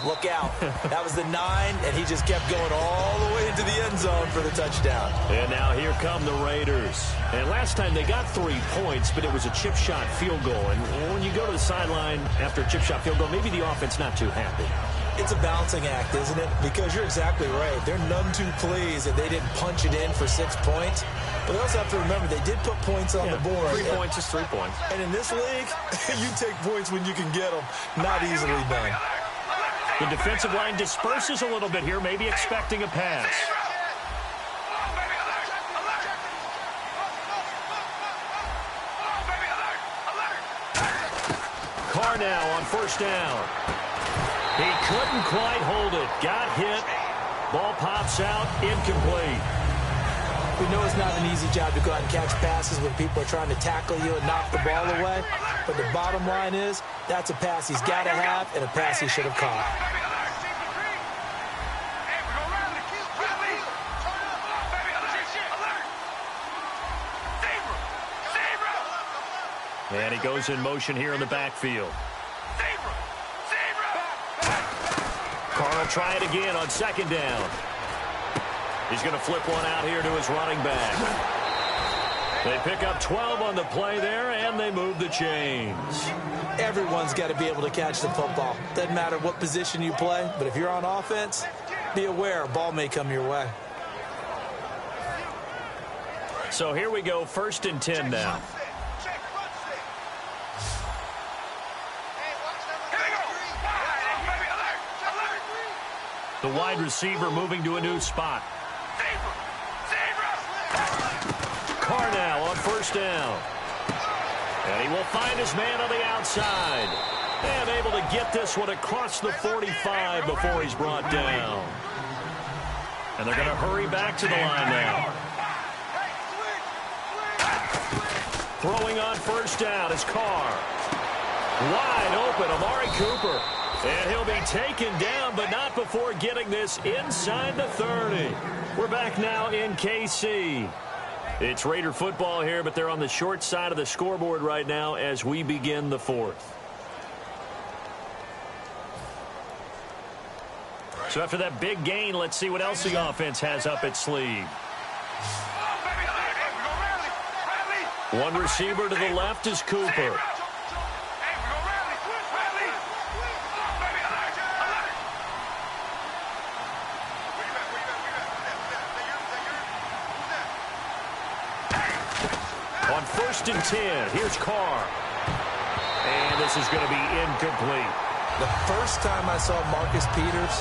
look out. That was the 9, and he just kept going all the way into the end zone for the touchdown. And now here come the Raiders. And last time they got 3 points, but it was a chip shot field goal. And when you go to the sideline after a chip shot field goal, maybe the offense not too happy. It's a balancing act, isn't it? Because you're exactly right. They're none too pleased that they didn't punch it in for 6 points. But they also have to remember they did put points on the board. 3 points is 3 points. And in this league, you take points when you can get them. Not easily done. The defensive line disperses a little bit here, maybe expecting a pass. Carr now on first down. He couldn't quite hold it. Got hit. Ball pops out. Incomplete. We know it's not an easy job to go out and catch passes when people are trying to tackle you and knock the ball away. But the bottom line is, that's a pass he's got to have and a pass he should have caught. And he goes in motion here in the backfield. Carr will try it again on second down. He's going to flip one out here to his running back. They pick up 12 on the play there, and they move the chains. Everyone's got to be able to catch the football. Doesn't matter what position you play, but if you're on offense, be aware a ball may come your way. So here we go, 1st and 10 now. The wide receiver moving to a new spot. Carr now on first down. And he will find his man on the outside. And able to get this one across the 45 before he's brought down. And they're going to hurry back to the line now. Throwing on first down is Carr. Wide open, Amari Cooper. And he'll be taken down, but not before getting this inside the 30. We're back now in KC. It's Raider football here, but they're on the short side of the scoreboard right now as we begin the 4th. So after that big gain, let's see what else the offense has up its sleeve. One receiver to the left is Cooper. On 1st and 10, here's Carr. And this is going to be incomplete. The first time I saw Marcus Peters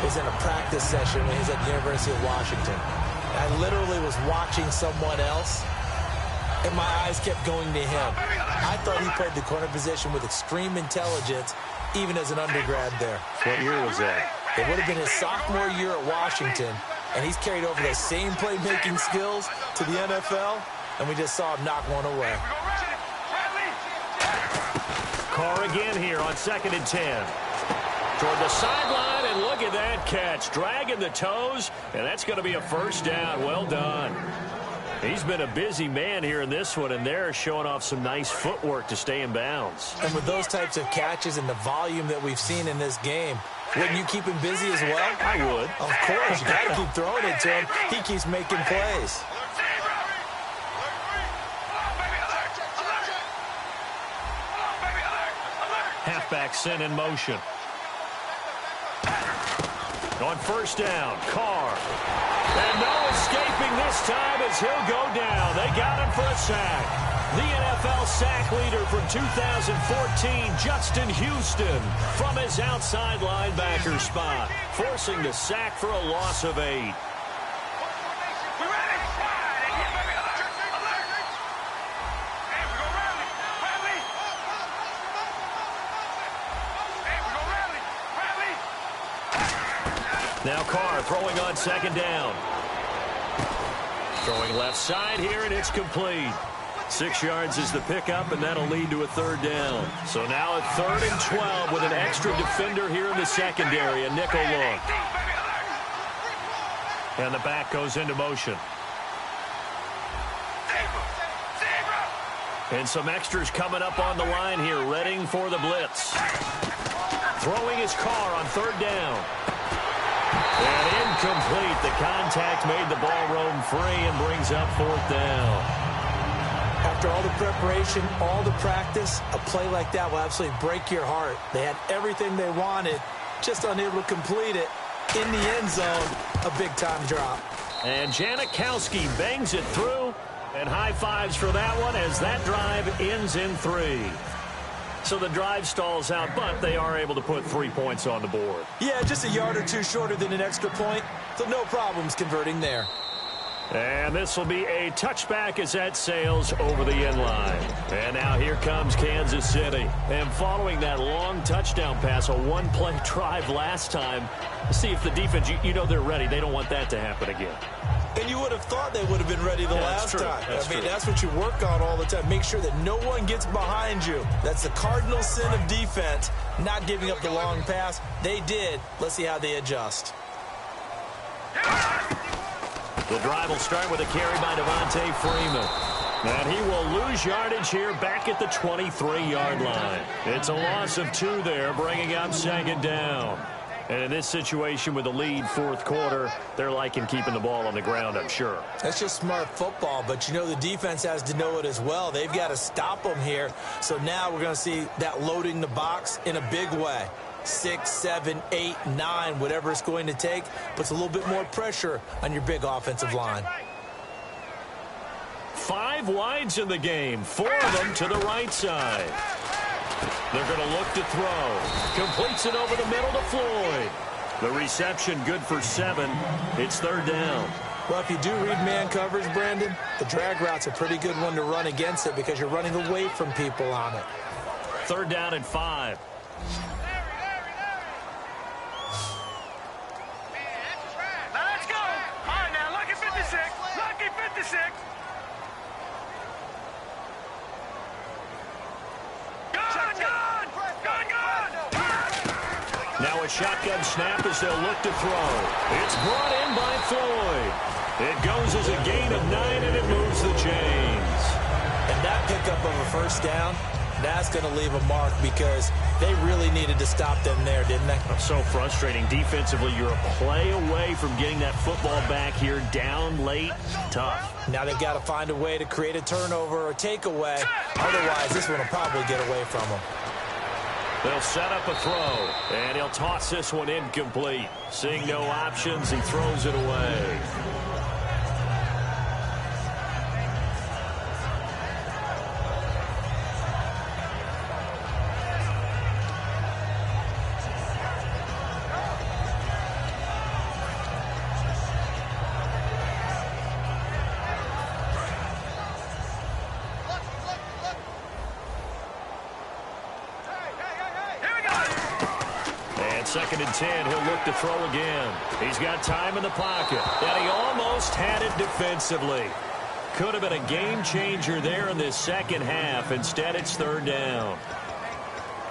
was in a practice session when he was at the University of Washington. I literally was watching someone else, and my eyes kept going to him. I thought he played the corner position with extreme intelligence, even as an undergrad there. What year was that? It would have been his sophomore year at Washington, and he's carried over those same playmaking skills to the NFL, and we just saw him knock one away. Carr again here on 2nd and 10. Toward the sideline, and look at that catch. Dragging the toes, and that's going to be a first down. Well done. He's been a busy man here in this one, and they're showing off some nice footwork to stay in bounds. And with those types of catches and the volume that we've seen in this game, wouldn't you keep him busy as well? I would. Of course. You got to keep throwing it to him. He keeps making plays. Halfback sent in motion. On first down, Carr. And no escaping this time as he'll go down. They got him for a sack. The NFL sack leader from 2014, Justin Houston, from his outside linebacker spot, forcing the sack for a loss of 8. Now Carr throwing on second down. Throwing left side here, and it's complete. 6 yards is the pickup, and that'll lead to a third down. So now a 3rd and 12 with an extra defender here in the secondary, a nickel look. And the back goes into motion. And some extras coming up on the line here, readying for the blitz. Throwing his Carr on 3rd down. And incomplete. The contact made the ball roam free and brings up 4th down. After all the preparation, all the practice, a play like that will absolutely break your heart. They had everything they wanted, just unable to complete it. In the end zone, a big-time drop. And Janikowski bangs it through, and high fives for that one as that drive ends in 3. So the drive stalls out, but they are able to put 3 points on the board. Yeah, just a yard or two shorter than an extra point, so no problems converting there. And this will be a touchback as that sails over the end line. And now here comes Kansas City. And following that long touchdown pass, a one-play drive last time, see if the defense, you know they're ready. They don't want that to happen again. And you would have thought they would have been ready the last time. That's what you work on all the time. Make sure that no one gets behind you. That's the cardinal sin of defense, not giving up the long pass. They did. Let's see how they adjust. The drive will start with a carry by Devontae Freeman. And he will lose yardage here back at the 23-yard line. It's a loss of 2 there, bringing up 2nd down. And in this situation with the lead 4th quarter, they're liking keeping the ball on the ground, I'm sure. That's just smart football, but you know the defense has to know it as well. They've got to stop them here. So now we're going to see that loading the box in a big way. 6, 7, 8, 9, whatever it's going to take, puts a little bit more pressure on your big offensive line. 5 wides in the game, 4 of them to the right side. They're going to look to throw. Completes it over the middle to Floyd. The reception good for 7. It's 3rd down. Well, if you do read man coverage, Brandon, the drag route's a pretty good one to run against it because you're running away from people on it. 3rd down and 5. Now a shotgun snap as they'll look to throw. It's brought in by Floyd. It goes as a gain of 9, and it moves the chains. And that pickup of a 1st down, that's going to leave a mark because they really needed to stop them there, didn't they? So frustrating. Defensively, you're a play away from getting that football back here down late. Tough. Now they've got to find a way to create a turnover or takeaway. Otherwise, this one will probably get away from them. They'll set up a throw, and he'll toss this one incomplete. Seeing no options, he throws it away. Second and 10, he'll look to throw again. He's got time in the pocket, and he almost had it defensively. Could have been a game changer there in this second half. Instead, it's 3rd down.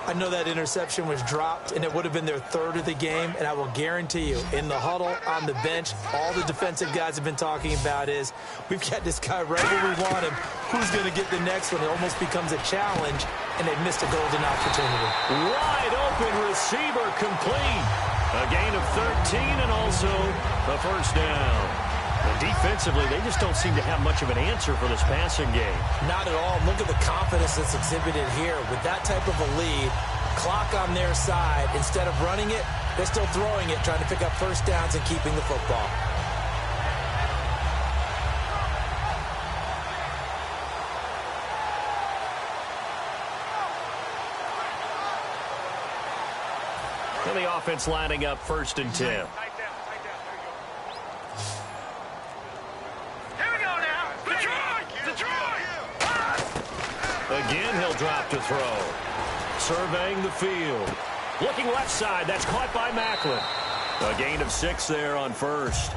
I know that interception was dropped, and it would have been their third of the game, and I will guarantee you, in the huddle, on the bench, all the defensive guys have been talking about is, we've got this guy right where we want him. Who's going to get the next one? It almost becomes a challenge, and they've missed a golden opportunity. Wide open receiver complete. A gain of 13 and also the first down. And defensively, they just don't seem to have much of an answer for this passing game. Not at all. Look at the confidence that's exhibited here. With that type of a lead, clock on their side, instead of running it, they're still throwing it, trying to pick up first downs and keeping the football. And the offense lining up 1st and 10. Again, he'll drop to throw. Surveying the field. Looking left side. That's caught by Maclin. A gain of 6 there on first.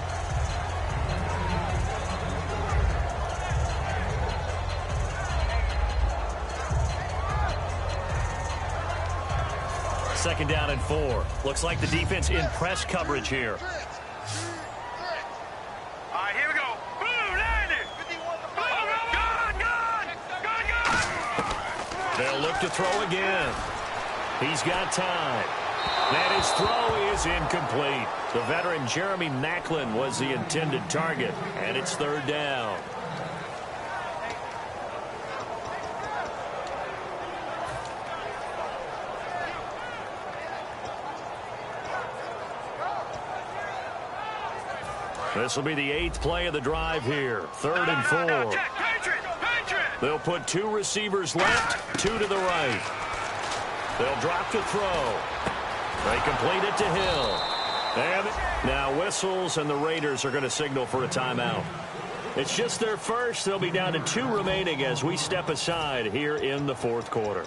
Second down and 4. Looks like the defense in press coverage here. They'll look to throw again. He's got time. And his throw is incomplete. The veteran Jeremy Maclin was the intended target, and it's 3rd down. This will be the 8th play of the drive here. 3rd and 4. They'll put 2 receivers left, 2 to the right. They'll drop to throw. They complete it to Hill. And now whistles, and the Raiders are going to signal for a timeout. It's just their first. They'll be down to 2 remaining as we step aside here in the 4th quarter.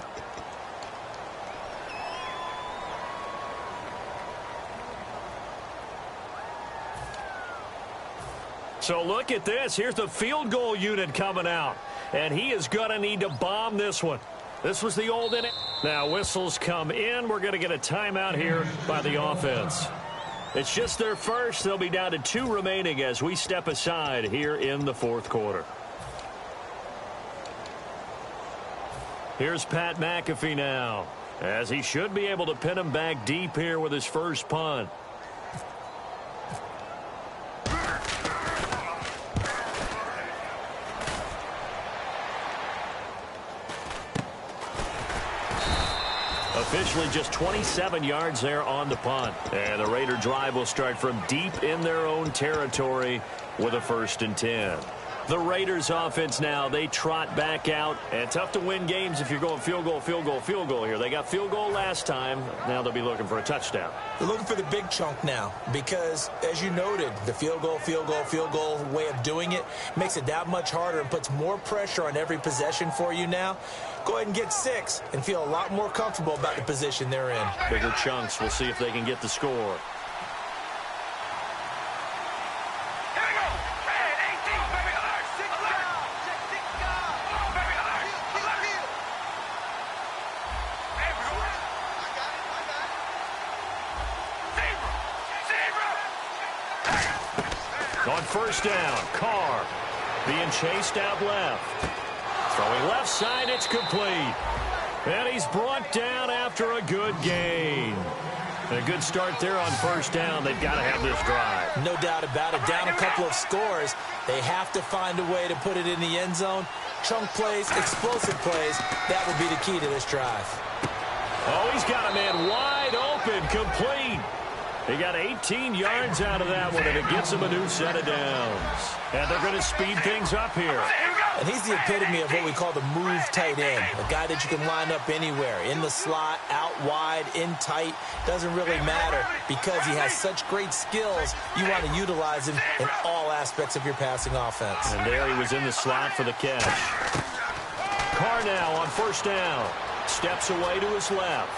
So look at this. Here's the field goal unit coming out. And he is going to need to bomb this one. This was the old inning. Now whistles come in. We're going to get a timeout here by the offense. It's just their first. They'll be down to 2 remaining as we step aside here in the 4th quarter. Here's Pat McAfee now, as he should be able to pin him back deep here with his first punt. Officially just 27 yards there on the punt. And the Raider drive will start from deep in their own territory with a 1st and 10. The Raiders offense now, they trot back out. And tough to win games if you're going field goal, field goal, field goal here. They got field goal last time. Now they'll be looking for a touchdown. They're looking for the big chunk now because, as you noted, the field goal, field goal, field goal way of doing it makes it that much harder and puts more pressure on every possession for you now. Go ahead and get 6 and feel a lot more comfortable about the position they're in. Bigger chunks. We'll see if they can get the score. On 1st down, Carr being chased out left. Throwing left side, it's complete. And he's brought down after a good gain. A good start there on 1st down. They've got to have this drive. No doubt about it. Down a couple of scores. They have to find a way to put it in the end zone. Chunk plays, explosive plays. That would be the key to this drive. Oh, he's got a man wide open, complete. He got 18 yards out of that one, and it gets him a new set of downs. And they're going to speed things up here. And he's the epitome of what we call the move tight end. A guy that you can line up anywhere. In the slot, out wide, in tight. Doesn't really matter because he has such great skills. You want to utilize him in all aspects of your passing offense. And there he was in the slot for the catch. Carr now on 1st down. Steps away to his left.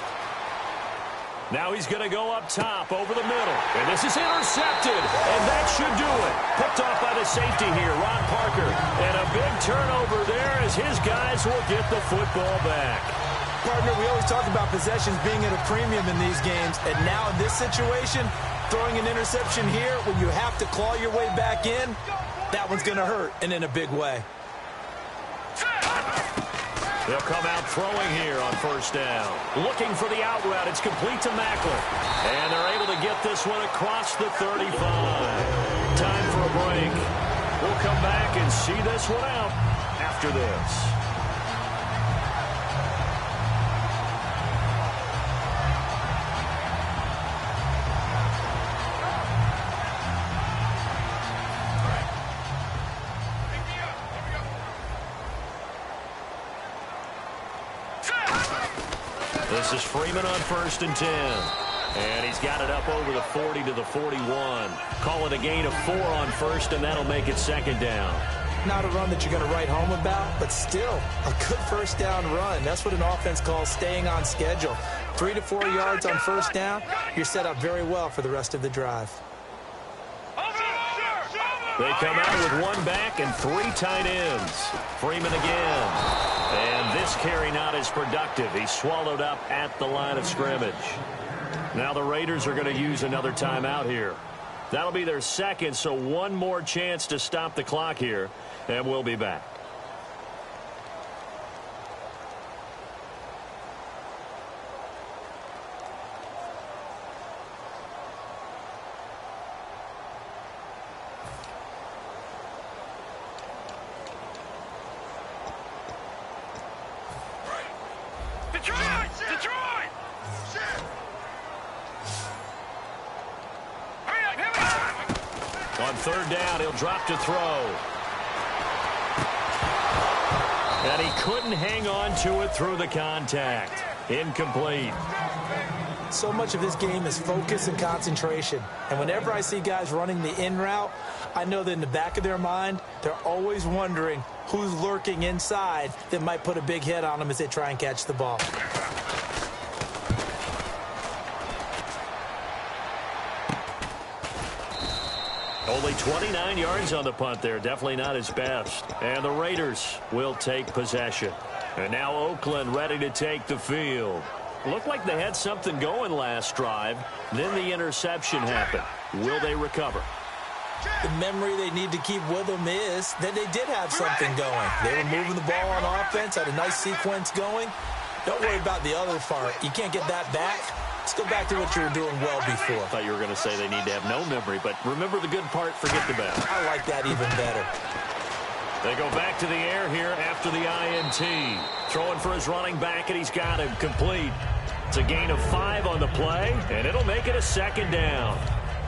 Now he's going to go up top over the middle. And this is intercepted. And that should do it. Picked off by the safety here, Ron Parker. And a big turnover there as his guys will get the football back. Partner, we always talk about possessions being at a premium in these games, and now in this situation, throwing an interception here when you have to claw your way back in, that one's going to hurt, and in a big way. They'll come out throwing here on first down. Looking for the out route. It's complete to Macklin. And they're able to get this one across the 35. Time for a break. We'll come back and see this one out after this. This is Freeman on 1st and 10. And he's got it up over the 40 to the 41. Call it a gain of 4 on first, and that'll make it 2nd down. Not a run that you're going to write home about, but still a good first down run. That's what an offense calls staying on schedule. 3 to 4 yards on first down, you're set up very well for the rest of the drive. They come out with 1 back and 3 tight ends. Freeman again. And this carry not as productive. He's swallowed up at the line of scrimmage. Now the Raiders are going to use another timeout here. That'll be their 2nd, so 1 more chance to stop the clock here, and we'll be back. Detroit! On 3rd down, he'll drop to throw. And he couldn't hang on to it through the contact. Incomplete. So much of this game is focus and concentration. And whenever I see guys running the in route, I know that in the back of their mind, they're always wondering who's lurking inside that might put a big hit on them as they try and catch the ball. Only 29 yards on the punt there. Definitely not his best. And the Raiders will take possession. And now Oakland ready to take the field. Looked like they had something going last drive. Then the interception happened. Will they recover? The memory they need to keep with them is that they did have something going. They were moving the ball on offense, had a nice sequence going. Don't worry about the other part. You can't get that back. Let's go back to what you were doing well before. I thought you were going to say they need to have no memory, but remember the good part, forget the bad. I like that even better. They go back to the air here after the INT. Throwing for his running back, and he's got him complete. It's a gain of 5 on the play, and it'll make it a 2nd down.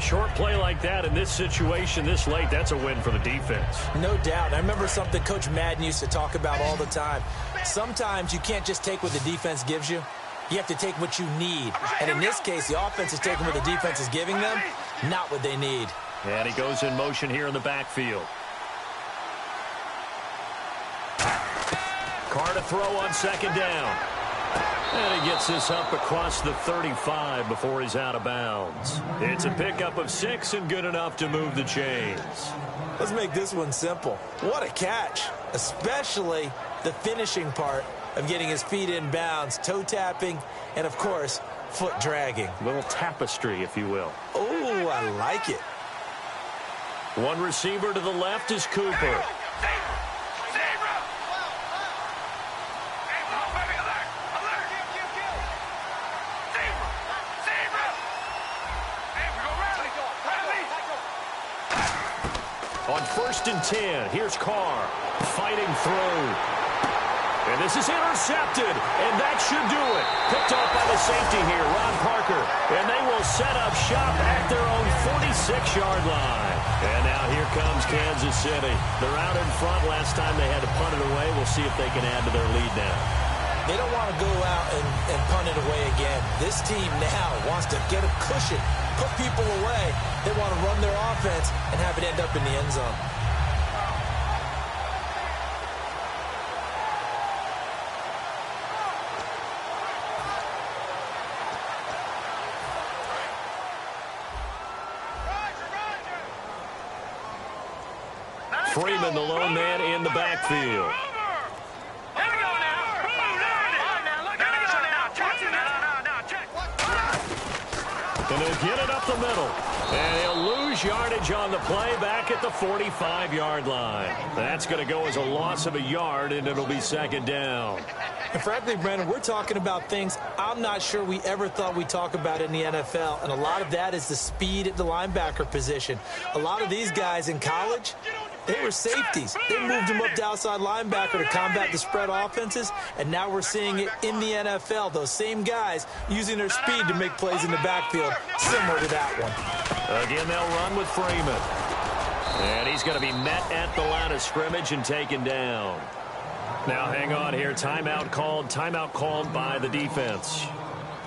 Short play like that in this situation this late, that's a win for the defense. No doubt. I remember something Coach Madden used to talk about all the time. Sometimes you can't just take what the defense gives you. You have to take what you need. And in this case, the offense is taking what the defense is giving them, not what they need. And he goes in motion here in the backfield. Carr to throw on 2nd down. And he gets this up across the 35 before he's out of bounds. It's a pickup of 6 and good enough to move the chains. Let's make this one simple. What a catch, especially the finishing part of getting his feet in bounds, toe tapping, and, of course, foot dragging. A little tapestry, if you will. Oh, I like it. One receiver to the left is Cooper. On 1st and 10, here's Carr fighting through. And this is intercepted, and that should do it. Picked off by the safety here, Ron Parker. And they will set up shop at their own 46-yard line. And now here comes Kansas City. They're out in front. Last time they had to punt it away. We'll see if they can add to their lead now. They don't want to go out and punt it away again. This team now wants to get a cushion, put people away. They want to run their offense and have it end up in the end zone. Freeman, the lone man in the backfield. And they'll get it up the middle. And he'll lose yardage on the play back at the 45-yard line. That's going to go as a loss of a yard, and it'll be second down. And frankly, Brandon, we're talking about things I'm not sure we ever thought we'd talk about in the NFL. And a lot of that is the speed at the linebacker position. A lot of these guys in college, they were safeties. They moved them up to outside linebacker to combat the spread offenses. And now we're seeing it in the NFL. Those same guys using their speed to make plays in the backfield, similar to that one. Again, they'll run with Freeman. And he's going to be met at the line of scrimmage and taken down. Now hang on here. Timeout called by the defense.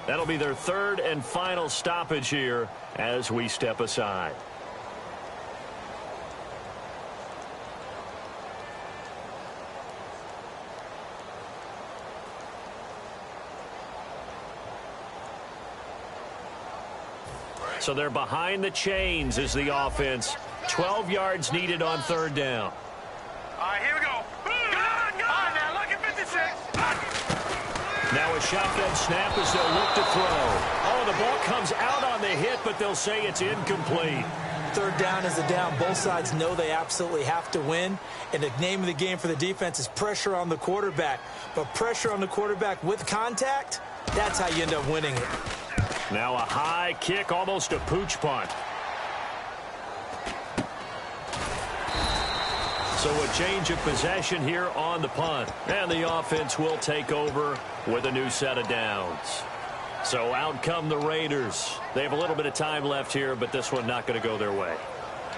That'll be their third and final stoppage here as we step aside. So they're behind the chains as the offense. 12 yards needed on third down. All right, here we go. Go on now, look at 56. Now a shotgun snap as they'll look to throw. Oh, the ball comes out on the hit, but they'll say it's incomplete. Third down is a down. Both sides know they absolutely have to win. And the name of the game for the defense is pressure on the quarterback. But pressure on the quarterback with contact, that's how you end up winning it. Now a high kick, almost a pooch punt. So a change of possession here on the punt. And the offense will take over with a new set of downs. So out come the Raiders. They have a little bit of time left here, but this one not going to go their way.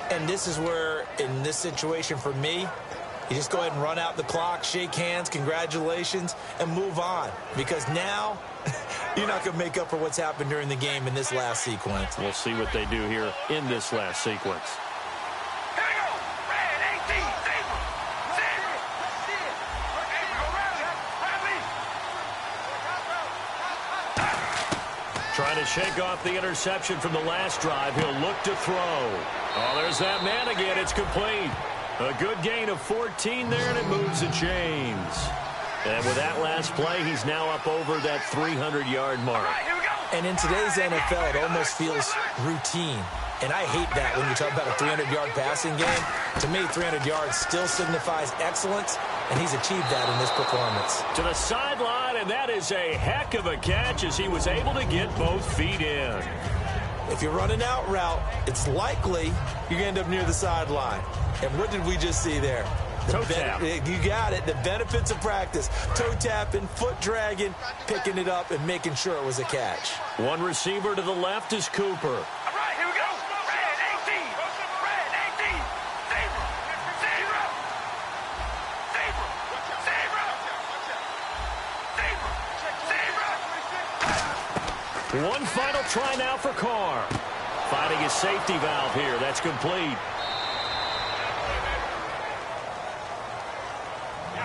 And this is where, in this situation for me, you just go ahead and run out the clock, shake hands, congratulations, and move on. Because now you're not going to make up for what's happened during the game in this last sequence. We'll see what they do here in this last sequence. Trying to shake off the interception from the last drive. He'll look to throw. Oh, there's that man again. It's complete. A good gain of 14 there, and it moves the chains. And with that last play, he's now up over that 300-yard mark. And in today's NFL, it almost feels routine. And I hate that when you talk about a 300-yard passing game. To me, 300 yards still signifies excellence, and he's achieved that in this performance. To the sideline, and that is a heck of a catch as he was able to get both feet in. If you're running out route, it's likely you're going to end up near the sideline. And what did we just see there? Toe tap. You got it. The benefits of practice. Toe tapping, foot dragging, picking it up, and making sure it was a catch. One receiver to the left is Cooper. All right, here we go. Red 18. Red 18. Zebra. Zebra. Zebra. Zebra. Zebra. One final try now for Carr. Finding his safety valve here. That's complete.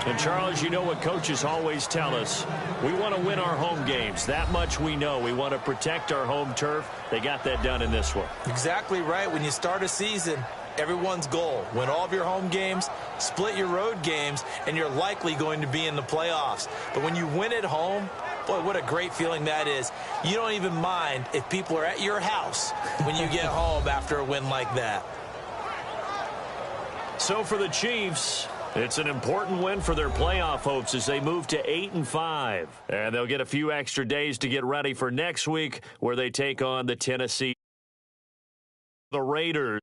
And, Charles, you know what coaches always tell us. We want to win our home games. That much we know. We want to protect our home turf. They got that done in this one. Exactly right. When you start a season, everyone's goal, win all of your home games, split your road games, and you're likely going to be in the playoffs. But when you win at home, boy, what a great feeling that is. You don't even mind if people are at your house when you get home after a win like that. So for the Chiefs, it's an important win for their playoff hopes as they move to 8-5. And they'll get a few extra days to get ready for next week where they take on the Tennessee. The Raiders.